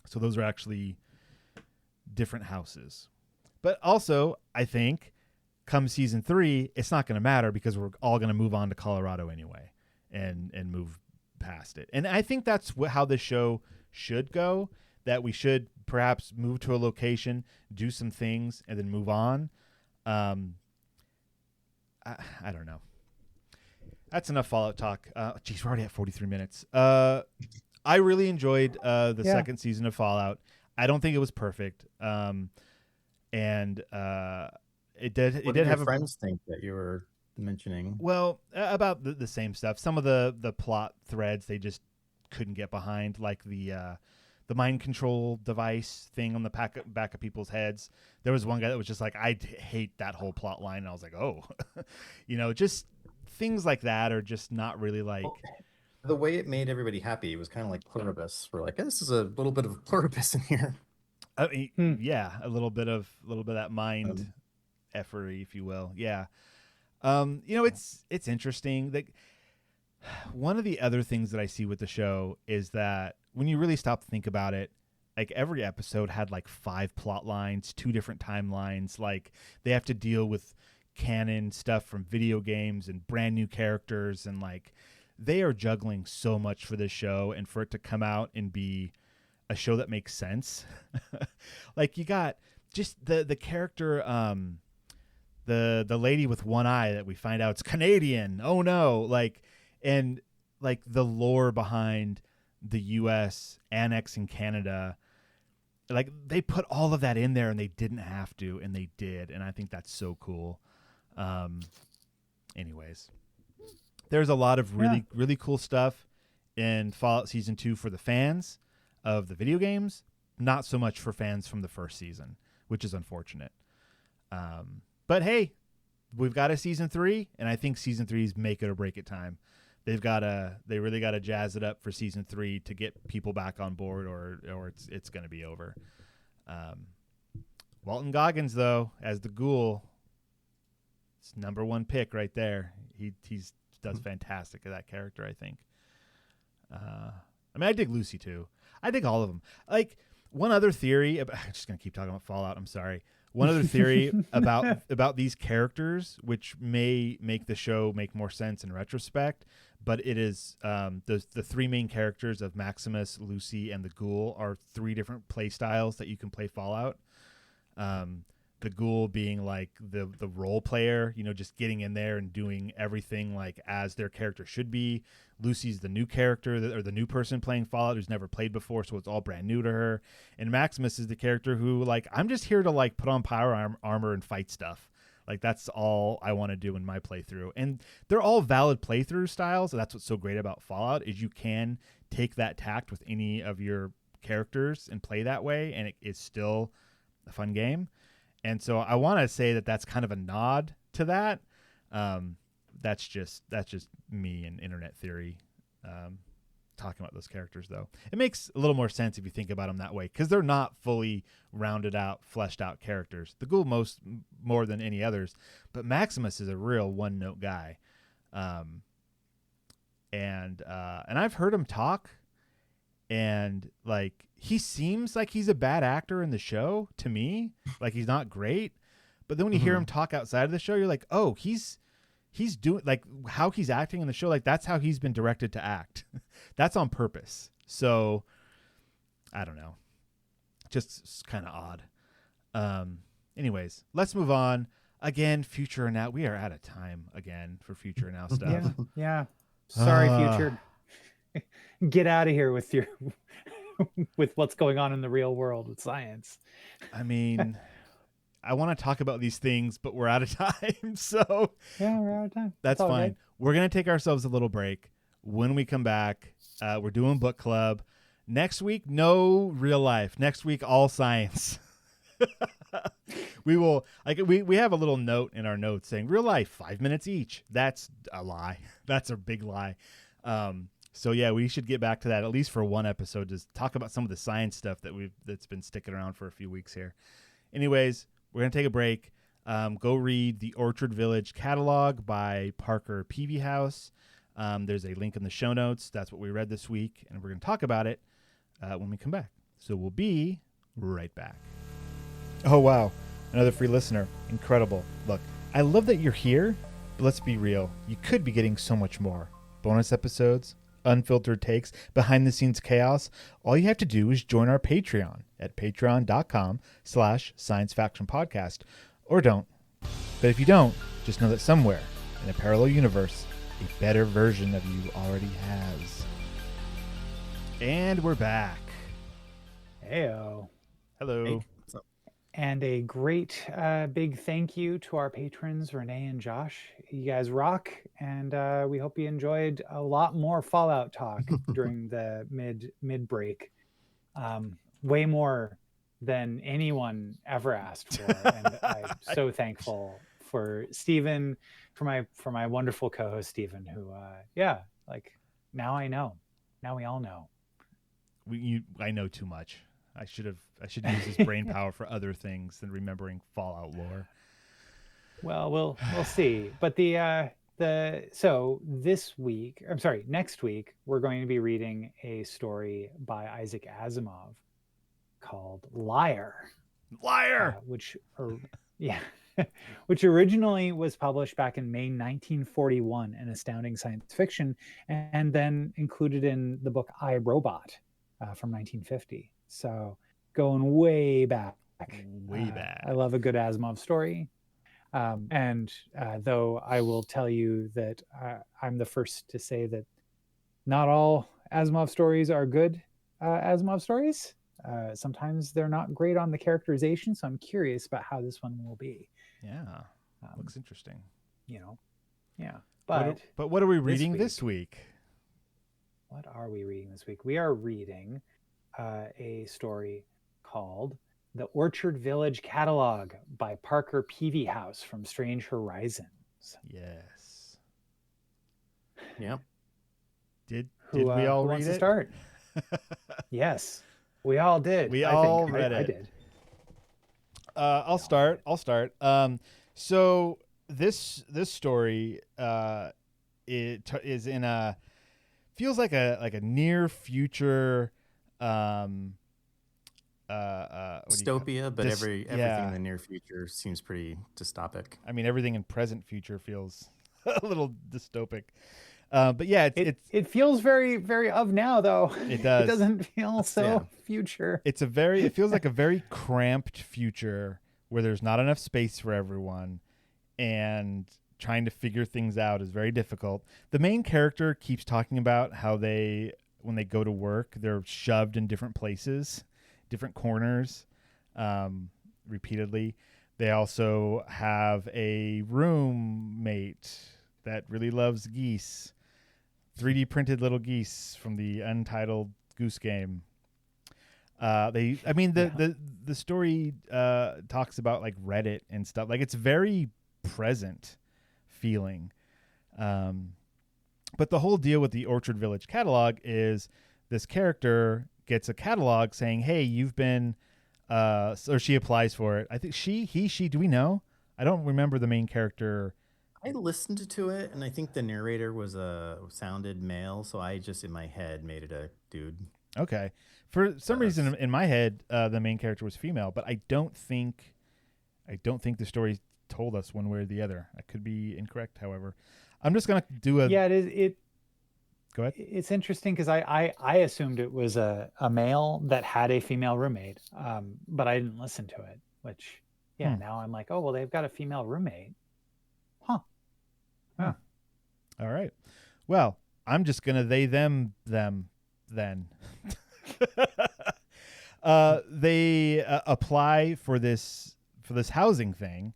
So those are actually different houses. But also, I think, come season 3, it's not going to matter because we're all going to move on to Colorado anyway and move past it. And I think that's how this show should go, that we should perhaps move to a location, do some things, and then move on. I don't know. That's enough Fallout talk. Geez, we're already at 43 minutes. I really enjoyed the second season of Fallout. I don't think it was perfect. And it did. What did have friends think that you were mentioning? Well, about the same stuff. Some of the plot threads they just couldn't get behind, like the mind control device thing on the back of people's heads. There was one guy that was just like, I hate that whole plot line. And I was like, oh, just things like that are just not really like. Well, the way it made everybody happy was kind of like pluribus. We're like, this is a little bit of pluribus in here. I mean, yeah, a little bit of that mind effery, if you will. Yeah. It's interesting that one of the other things that I see with the show is that when you really stop to think about it, like every episode had like 5 plot lines, 2 different timelines. Like they have to deal with canon stuff from video games and brand new characters. And like they are juggling so much for this show, and for it to come out and be a show that makes sense. Like you got just the character, the lady with one eye that we find out it's Canadian. Oh no. And the lore behind the US annexing Canada, like they put all of that in there and they didn't have to, and they did. And I think that's so cool. Anyways, there's a lot of really cool stuff in Fallout Season 2 for the fans of the video games, not so much for fans from the first season, which is unfortunate. But hey, we've got a Season 3, and I think Season 3 is make it or break it time. They really got to jazz it up for Season 3 to get people back on board, or it's going to be over. Walton Goggins, though, as the Ghoul, it's #1 pick right there. He does fantastic at that character, I think. I mean, I dig Lucy too. I dig all of them. Like one other theory, I'm just gonna keep talking about Fallout. I'm sorry. One other theory about these characters, which may make the show make more sense in retrospect, but it is the 3 main characters of Maximus, Lucy, and the Ghoul are 3 different play styles that you can play Fallout. The Ghoul being like the role player, just getting in there and doing everything like as their character should be. Lucy's the new character or the new person playing Fallout who's never played before, so it's all brand new to her. And Maximus is the character who like, I'm just here to like put on power armor and fight stuff. Like that's all I want to do in my playthrough. And they're all valid playthrough styles. And that's what's so great about Fallout is you can take that tact with any of your characters and play that way, and it is still a fun game. And so I want to say that that's kind of a nod to that. That's just me and internet theory talking about those characters, though. It makes a little more sense if you think about them that way, because they're not fully rounded out, fleshed out characters. The Ghoul more than any others, but Maximus is a real one-note guy. And I've heard him talk, and like he seems like he's a bad actor in the show to me. Like he's not great, but then when you hear him talk outside of the show, you're like, oh, he's doing like how he's acting in the show. Like that's how he's been directed to act. That's on purpose. So I don't know, just kind of odd. Anyways, let's move on. Again, Future and Now. We are out of time again for Future and Now stuff. Yeah. Sorry, Future. Get out of here with your with what's going on in the real world with science. I mean, I want to talk about these things, but we're out of time. So yeah, we're out of time. That's fine. Good. We're going to take ourselves a little break. When we come back, we're doing book club. Next week, no real life. Next week, all science. We will we have a little note in our notes saying real life 5 minutes each. That's a lie. That's a big lie. So yeah, we should get back to that at least for one episode to talk about some of the science stuff that's been sticking around for a few weeks here. Anyways, we're gonna take a break. Go read the Orchard Village catalog by Parker Peavyhouse. There's a link in the show notes. That's what we read this week, and we're gonna talk about it when we come back. So we'll be right back. Oh wow, another free listener. Incredible. Look, I love that you're here, but let's be real. You could be getting so much more. Bonus episodes, unfiltered takes, behind-the-scenes chaos. All you have to do is join our Patreon at patreon.com/sciencefactionpodcast. Or don't. But if you don't, just know that somewhere in a parallel universe, a better version of you already has. And we're back. Heyo. Hello. Hey. And a great big thank you to our patrons, Renee and Josh. You guys rock, and we hope you enjoyed a lot more Fallout talk during the mid break. way more than anyone ever asked for, and I'm so thankful for Stephen, for my wonderful co-host Stephen, who like now I know, now we all know. I know too much. I should use his brain power for other things than remembering Fallout lore. Well, we'll see. But next week we're going to be reading a story by Isaac Asimov called Liar. Which originally was published back in May 1941 in Astounding Science Fiction, and then included in the book I, Robot from 1950. So going way back. I love a good Asimov story. And though I will tell you that I'm the first to say that not all Asimov stories are good Asimov stories. Sometimes they're not great on the characterization, so I'm curious about how this one will be. Yeah, looks interesting. Yeah. But what are we reading this week? What are we reading this week? We are reading a story called The Orchard Village Catalog by Parker Peavyhouse from Strange Horizons. Yes. Yep. Did we all read it? To start? Yes, we all did. We all read it. I did. I'll start. So this story it is in a feels like a near future dystopia, but everything in the near future seems pretty dystopic. I mean, everything in present future feels a little dystopic. But yeah, it feels very, very of now, though. It does. It doesn't feel so future. It feels like a very cramped future where there's not enough space for everyone, and trying to figure things out is very difficult. The main character keeps talking about how when they go to work, they're shoved in different places, different corners, repeatedly. They also have a roommate that really loves geese, 3D printed little geese from the Untitled Goose Game. The story talks about like Reddit and stuff. Like, it's very present feeling. But the whole deal with the Orchard Village catalog is this character gets a catalog saying, hey, you've been, or she applies for it. I think she, do we know? I don't remember the main character. I listened to it, and I think the narrator sounded male, so I just in my head made it a dude. Okay. For some reason in my head, the main character was female, but I don't think the story told us one way or the other. I could be incorrect, however. I'm just gonna do a Go ahead. It's interesting because I assumed it was a male that had a female roommate, but I didn't listen to it. Which now I'm like, oh well, they've got a female roommate, huh? All right. Well, I'm just gonna they them then. They apply for this housing thing.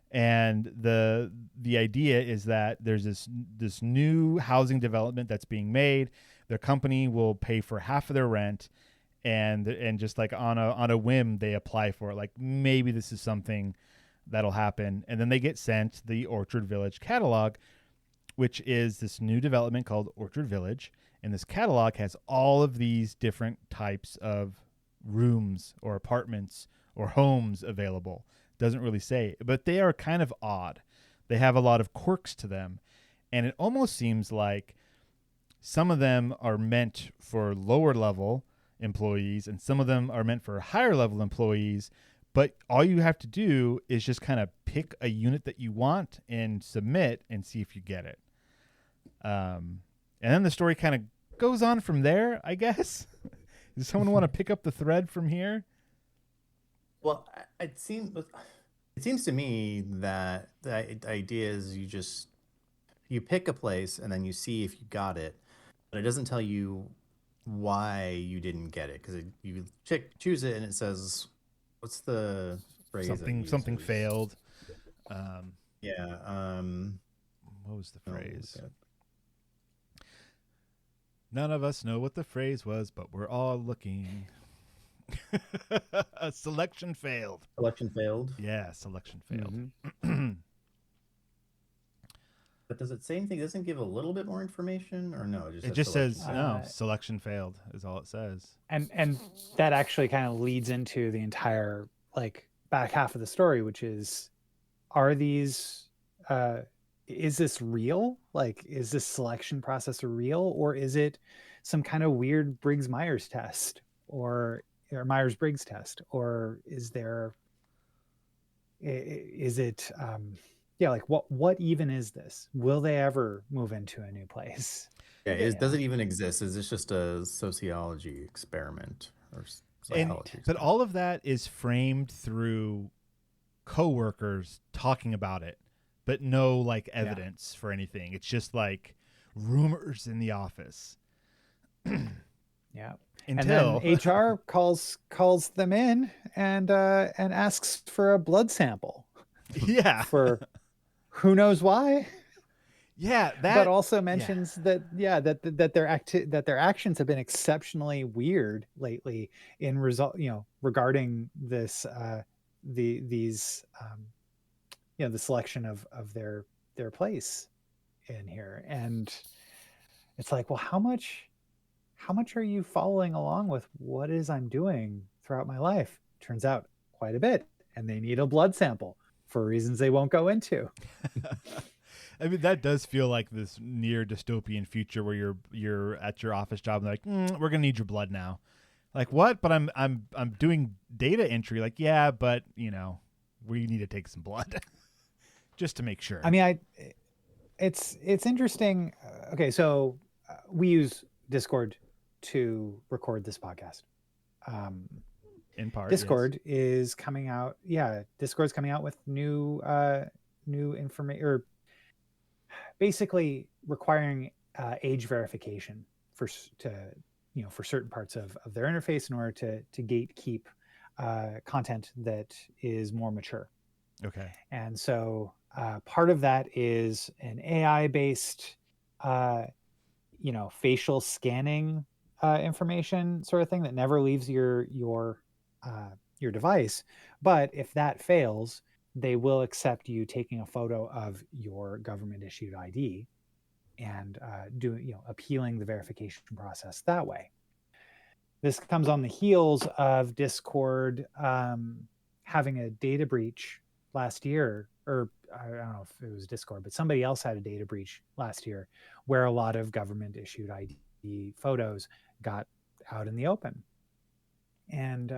And the idea is that there's this new housing development that's being made. Their company will pay for half of their rent, and just like on a whim they apply for it. Like, maybe this is something that'll happen, and then they get sent the Orchard Village catalog, which is this new development called Orchard Village. And this catalog has all of these different types of rooms or apartments or homes available. Doesn't really say, but they are kind of odd. They have a lot of quirks to them, and it almost seems like some of them are meant for lower level employees and some of them are meant for higher level employees, but all you have to do is just kind of pick a unit that you want and submit and see if you get it. And then the story kind of goes on from there, I guess. Does someone want to pick up the thread from here? Well, it seems to me that the idea is you pick a place and then you see if you got it, but it doesn't tell you why you didn't get it, because you choose it and it says, what's the phrase? Something failed. What was the phrase? None of us know what the phrase was, but we're all looking. Selection failed. Selection failed. Yeah, selection failed. Mm-hmm. But does it say anything? Doesn't give a little bit more information, or no? It just says failed. selection failed is all it says. And that actually kind of leads into the entire like back half of the story, which is, are these is this real? Like, is this selection process real, or is it some kind of weird Briggs-Myers test, or Myers-Briggs test, or is it like what even is this? Will they ever move into a new place? Yeah, does it even exist? Is this just a sociology experiment or psychology? But all of that is framed through coworkers talking about it, but no like evidence for anything. It's just like rumors in the office. Yeah. Until and then HR calls them in and asks for a blood sample. Yeah. For who knows why. Yeah, but also mentions that their actions have been exceptionally weird lately in regarding this the selection of their place in here. And it's like, well, how much are you following along with what it is I'm doing throughout my life? Turns out quite a bit, and they need a blood sample for reasons they won't go into. I mean, that does feel like this near dystopian future where you're at your office job and they're like, we're gonna need your blood now. Like, what? But I'm doing data entry. Like, yeah, but we need to take some blood just to make sure. I mean, it's interesting. Okay, so we use Discord to record this podcast. In part, Discord is coming out. Yeah, Discord's coming out with new information, or basically requiring age verification for certain parts of their interface in order to gatekeep content that is more mature. Okay. And so part of that is an AI based facial scanning information sort of thing that never leaves your device. But if that fails, they will accept you taking a photo of your government issued ID and appealing the verification process that way. This comes on the heels of Discord having a data breach last year, or I don't know if it was Discord, but somebody else had a data breach last year where a lot of government issued ID photos got out in the open. And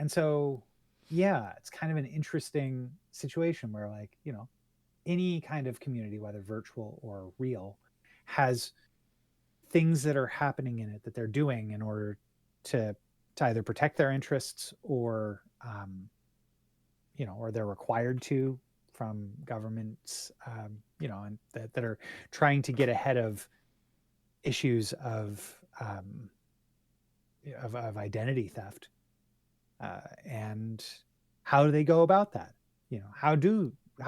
so, yeah, it's kind of an interesting situation where, like, any kind of community, whether virtual or real, has things that are happening in it that they're doing in order to either protect their interests or, or they're required to from governments, and that are trying to get ahead of issues of identity theft. And how do they go about that? How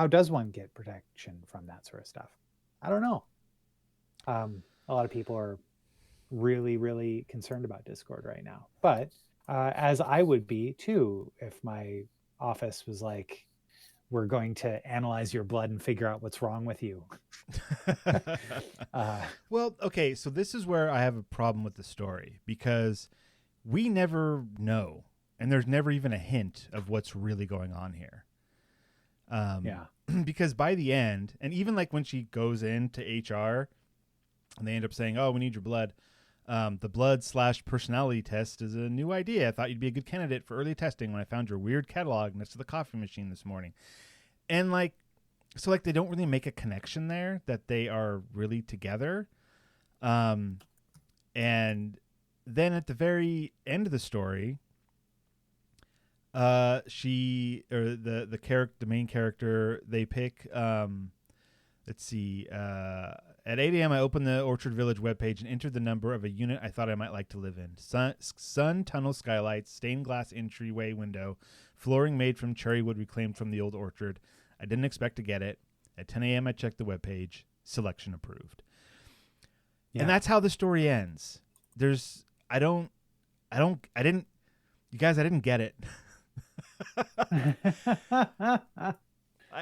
does one get protection from that sort of stuff? I don't know. A lot of people are really, really concerned about Discord right now, but as I would be too, if my office was like, we're going to analyze your blood and figure out what's wrong with you. Well, okay, so this is where I have a problem with the story, because we never know, and there's never even a hint of what's really going on here. Because by the end, and even like when she goes into HR and they end up saying, oh, we need your blood. The blood/personality test is a new idea. I thought you'd be a good candidate for early testing when I found your weird catalog next to the coffee machine this morning. And so they don't really make a connection there that they are really together. And then at the very end of the story, the main character, they pick, let's see, at 8 a.m. I opened the Orchard Village webpage and entered the number of a unit I thought I might like to live in. Sun tunnel skylights, stained glass entryway window, flooring made from cherry wood reclaimed from the old orchard. I didn't expect to get it. At 10 a.m. I checked the webpage. Selection approved. Yeah. And that's how the story ends. I didn't You guys, I didn't get it.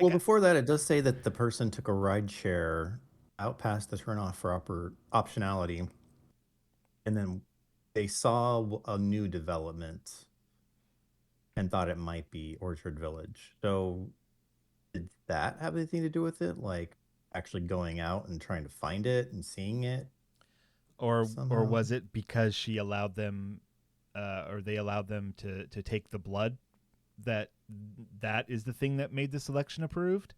Well, before that, it does say that the person took a ride share out past the turnoff for optionality, and then they saw a new development and thought it might be Orchard Village. So did that have anything to do with it? Like actually going out and trying to find it and seeing it? Or somehow? was it because she allowed them, or they allowed them to take the blood? That is the thing that made the selection approved.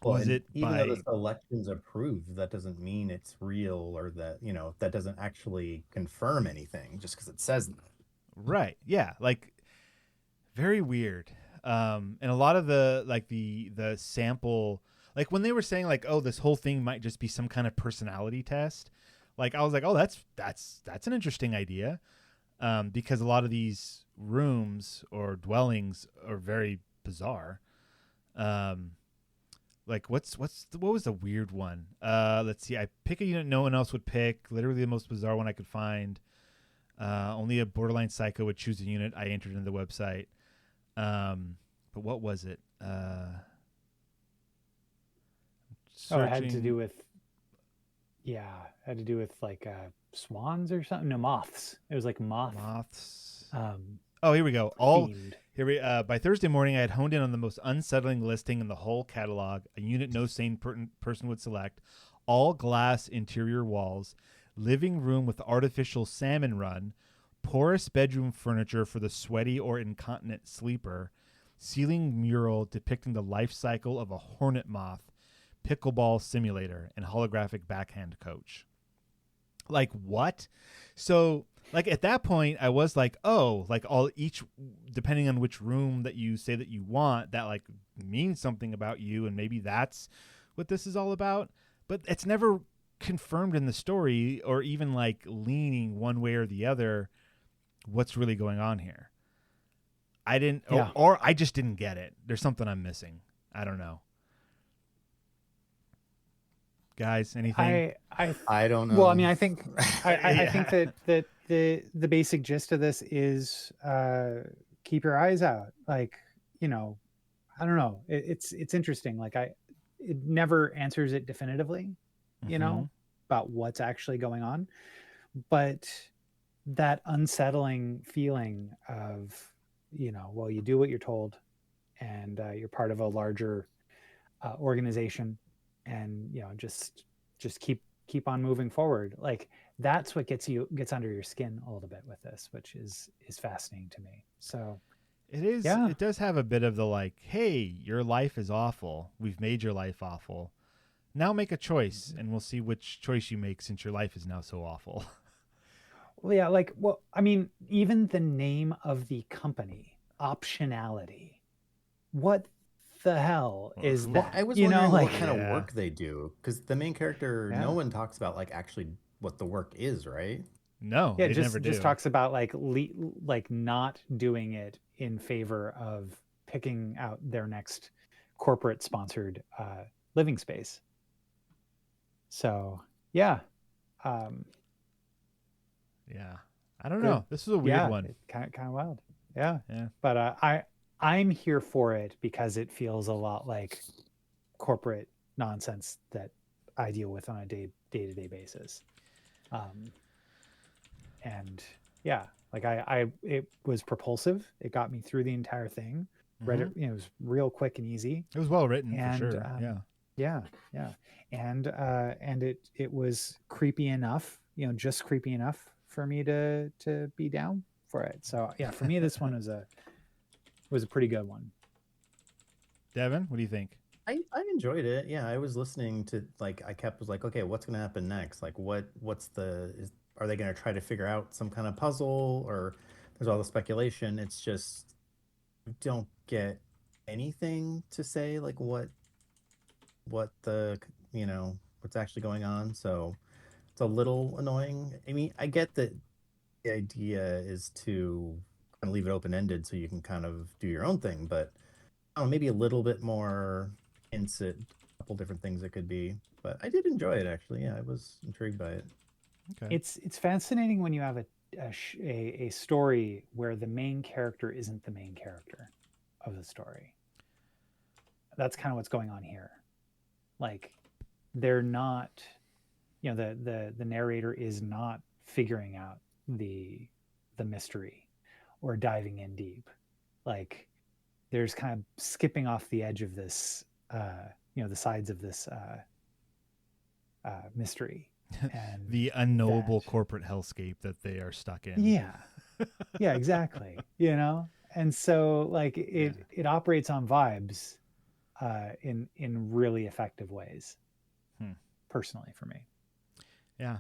Well, Was it even by though the selection's approved, that doesn't mean it's real, or that, you know, that doesn't actually confirm anything just because it says that. right? Yeah, like very weird. And a lot of the sample, like when they were saying like, oh, this whole thing might just be some kind of personality test. Like I was like, oh, that's an interesting idea, because a lot of these rooms or dwellings are very bizarre. Like what was the weird one? Let's see. I pick a unit no one else would pick. Literally the most bizarre one I could find. Only a borderline psycho would choose a unit I entered into the website. But what was it? It had to do with like swans or something. No, moths. It was like moths. Oh, here we go. Themed. By Thursday morning, I had honed in on the most unsettling listing in the whole catalog. A unit no sane person would select. All glass interior walls, living room with artificial salmon run, porous bedroom furniture for the sweaty or incontinent sleeper, ceiling mural depicting the life cycle of a hornet moth, pickleball simulator, and holographic backhand coach. Like what? So like at that point I was like, oh, like each depending on which room that you say that you want, that like means something about you, and maybe that's what this is all about. But it's never confirmed in the story, or even like leaning one way or the other what's really going on here. I didn't or I just didn't get it. There's something I'm missing. I don't know. Guys, anything? I don't know. Well, I mean, I think I think that the basic gist of this is keep your eyes out. Like, you know, I don't know. It's interesting. Like it never answers it definitively, you know, about what's actually going on. But that unsettling feeling of, you know, well, you do what you're told, and you're part of a larger organization, and you know, just keep on moving forward. Like that's what gets under your skin a little bit with this, which is fascinating to me. So it is. Yeah. It does have a bit of the like, hey, your life is awful. We've made your life awful. Now make a choice, and we'll see which choice you make, since your life is now so awful. Well, yeah, like, well, I mean, even the name of the company, Optionality. What the hell is that? Well, I was wondering what kind of work they do, because the main character, no one talks about like actually what the work is, right? No, yeah, just talks about like not doing it in favor of picking out their next corporate sponsored living space. So yeah. Yeah, I don't know. This is a weird one. Kind of wild. Yeah. But I'm here for it because it feels a lot like corporate nonsense that I deal with on a day-to-day basis. And yeah, like it was propulsive. It got me through the entire thing. Read it, you know, it was real quick and easy. It was well written, for sure. Yeah. And it was creepy enough, you know, just creepy enough for me to be down for it. So yeah, for me, this one was a pretty good one. Devon, what do you think? I enjoyed it. Yeah, I was listening to, like, I was like, okay, what's going to happen next? Like, are they going to try to figure out some kind of puzzle, or there's all the speculation. It's just, you don't get anything to say, like what the, you know, what's actually going on. So it's a little annoying. I mean, I get that the idea is to kind of leave it open-ended so you can kind of do your own thing, but I don't know, maybe a little bit more hints at a couple different things it could be. But I did enjoy it, actually. Yeah, I was intrigued by it. Okay. It's fascinating when you have a story where the main character isn't the main character of the story. That's kind of what's going on here. Like, they're not, the narrator is not figuring out the mystery or diving in deep. Like, there's kind of skipping off the edge of this, the sides of this mystery. And the unknowable corporate hellscape that they are stuck in. Yeah. Yeah, exactly. And so like it operates on vibes in really effective ways. Personally for me. Yeah.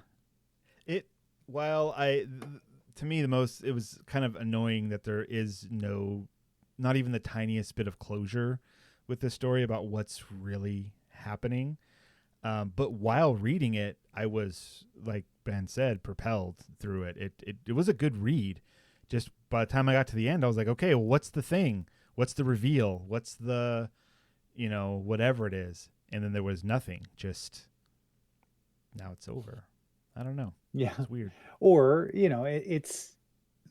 To me, it was kind of annoying that there is not even the tiniest bit of closure with this story about what's really happening. But while reading it, I was, like Ben said, propelled through it. It was a good read. Just by the time I got to the end, I was like, okay, well, what's the thing? What's the reveal? What's the, whatever it is? And then there was nothing. Just now it's over. I don't know. Yeah. It's weird. Or,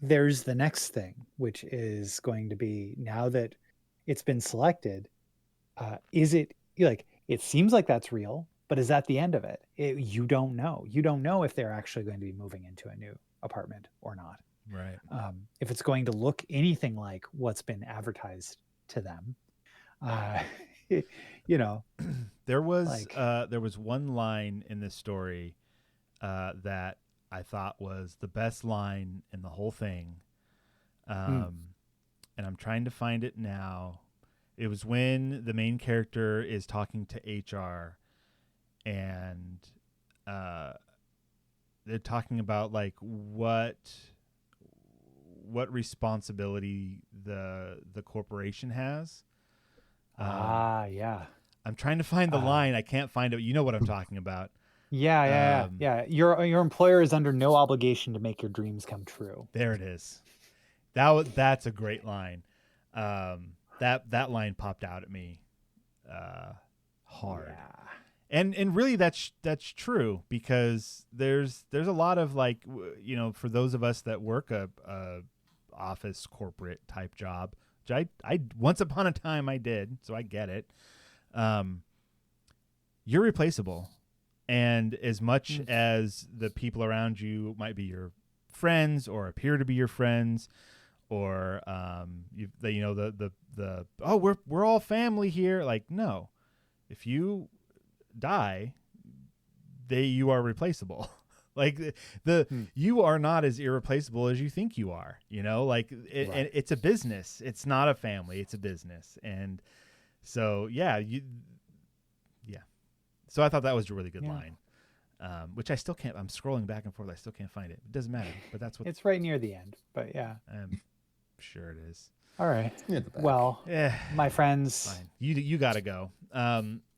there's the next thing, which is going to be, now that it's been selected, is it, it seems like that's real, but is that the end of it? You don't know. You don't know if they're actually going to be moving into a new apartment or not. Right. If it's going to look anything like what's been advertised to them. There was one line in this story that I thought was the best line in the whole thing. And I'm trying to find it now. It was when the main character is talking to HR, and they're talking about like what responsibility the corporation has. Yeah. I'm trying to find the line. I can't find it. You know what I'm talking about. Yeah. Your employer is under no obligation to make your dreams come true. There it is. That's a great line. That line popped out at me hard. Yeah. And really that's true, because there's a lot of like, for those of us that work a office corporate type job, which I once upon a time I did, so I get it. You're replaceable. And as much as the people around you might be your friends or appear to be your friends, or we're all family here. Like, no, if you die, you are replaceable. Like you are not as irreplaceable as you think you are. Right. And it's a business. It's not a family. It's a business. And so So I thought that was a really good line. Which I still can't. I'm scrolling back and forth. I still can't find it. It doesn't matter. But that's what it's right near the end. But yeah, I'm sure it is. All right. Well, my friends, fine. You got to go.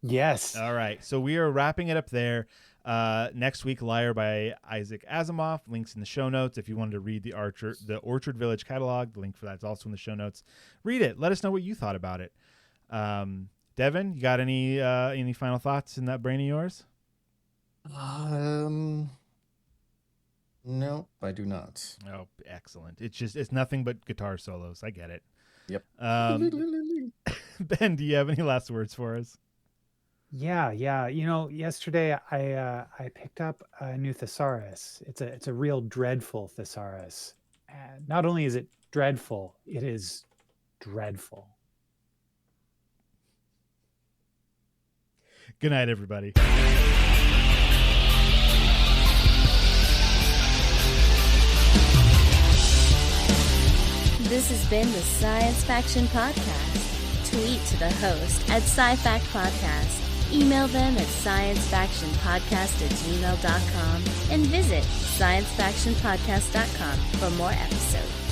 Yes. All right. So we are wrapping it up there. Next week, Liar by Isaac Asimov. Links in the show notes. If you wanted to read the Orchard Village catalog, the link for that's also in the show notes. Read it. Let us know what you thought about it. Devon, you got any final thoughts in that brain of yours? No, I do not. Oh, excellent. It's nothing but guitar solos. I get it. Yep. Ben, do you have any last words for us? Yeah. Yesterday I picked up a new thesaurus. It's a real dreadful thesaurus. And not only is it dreadful, it is dreadful. Good night, everybody. This has been the Science Faction Podcast. Tweet to the host at SciFact Podcast. Email them at sciencefactionpodcast@gmail.com and visit sciencefactionpodcast.com for more episodes.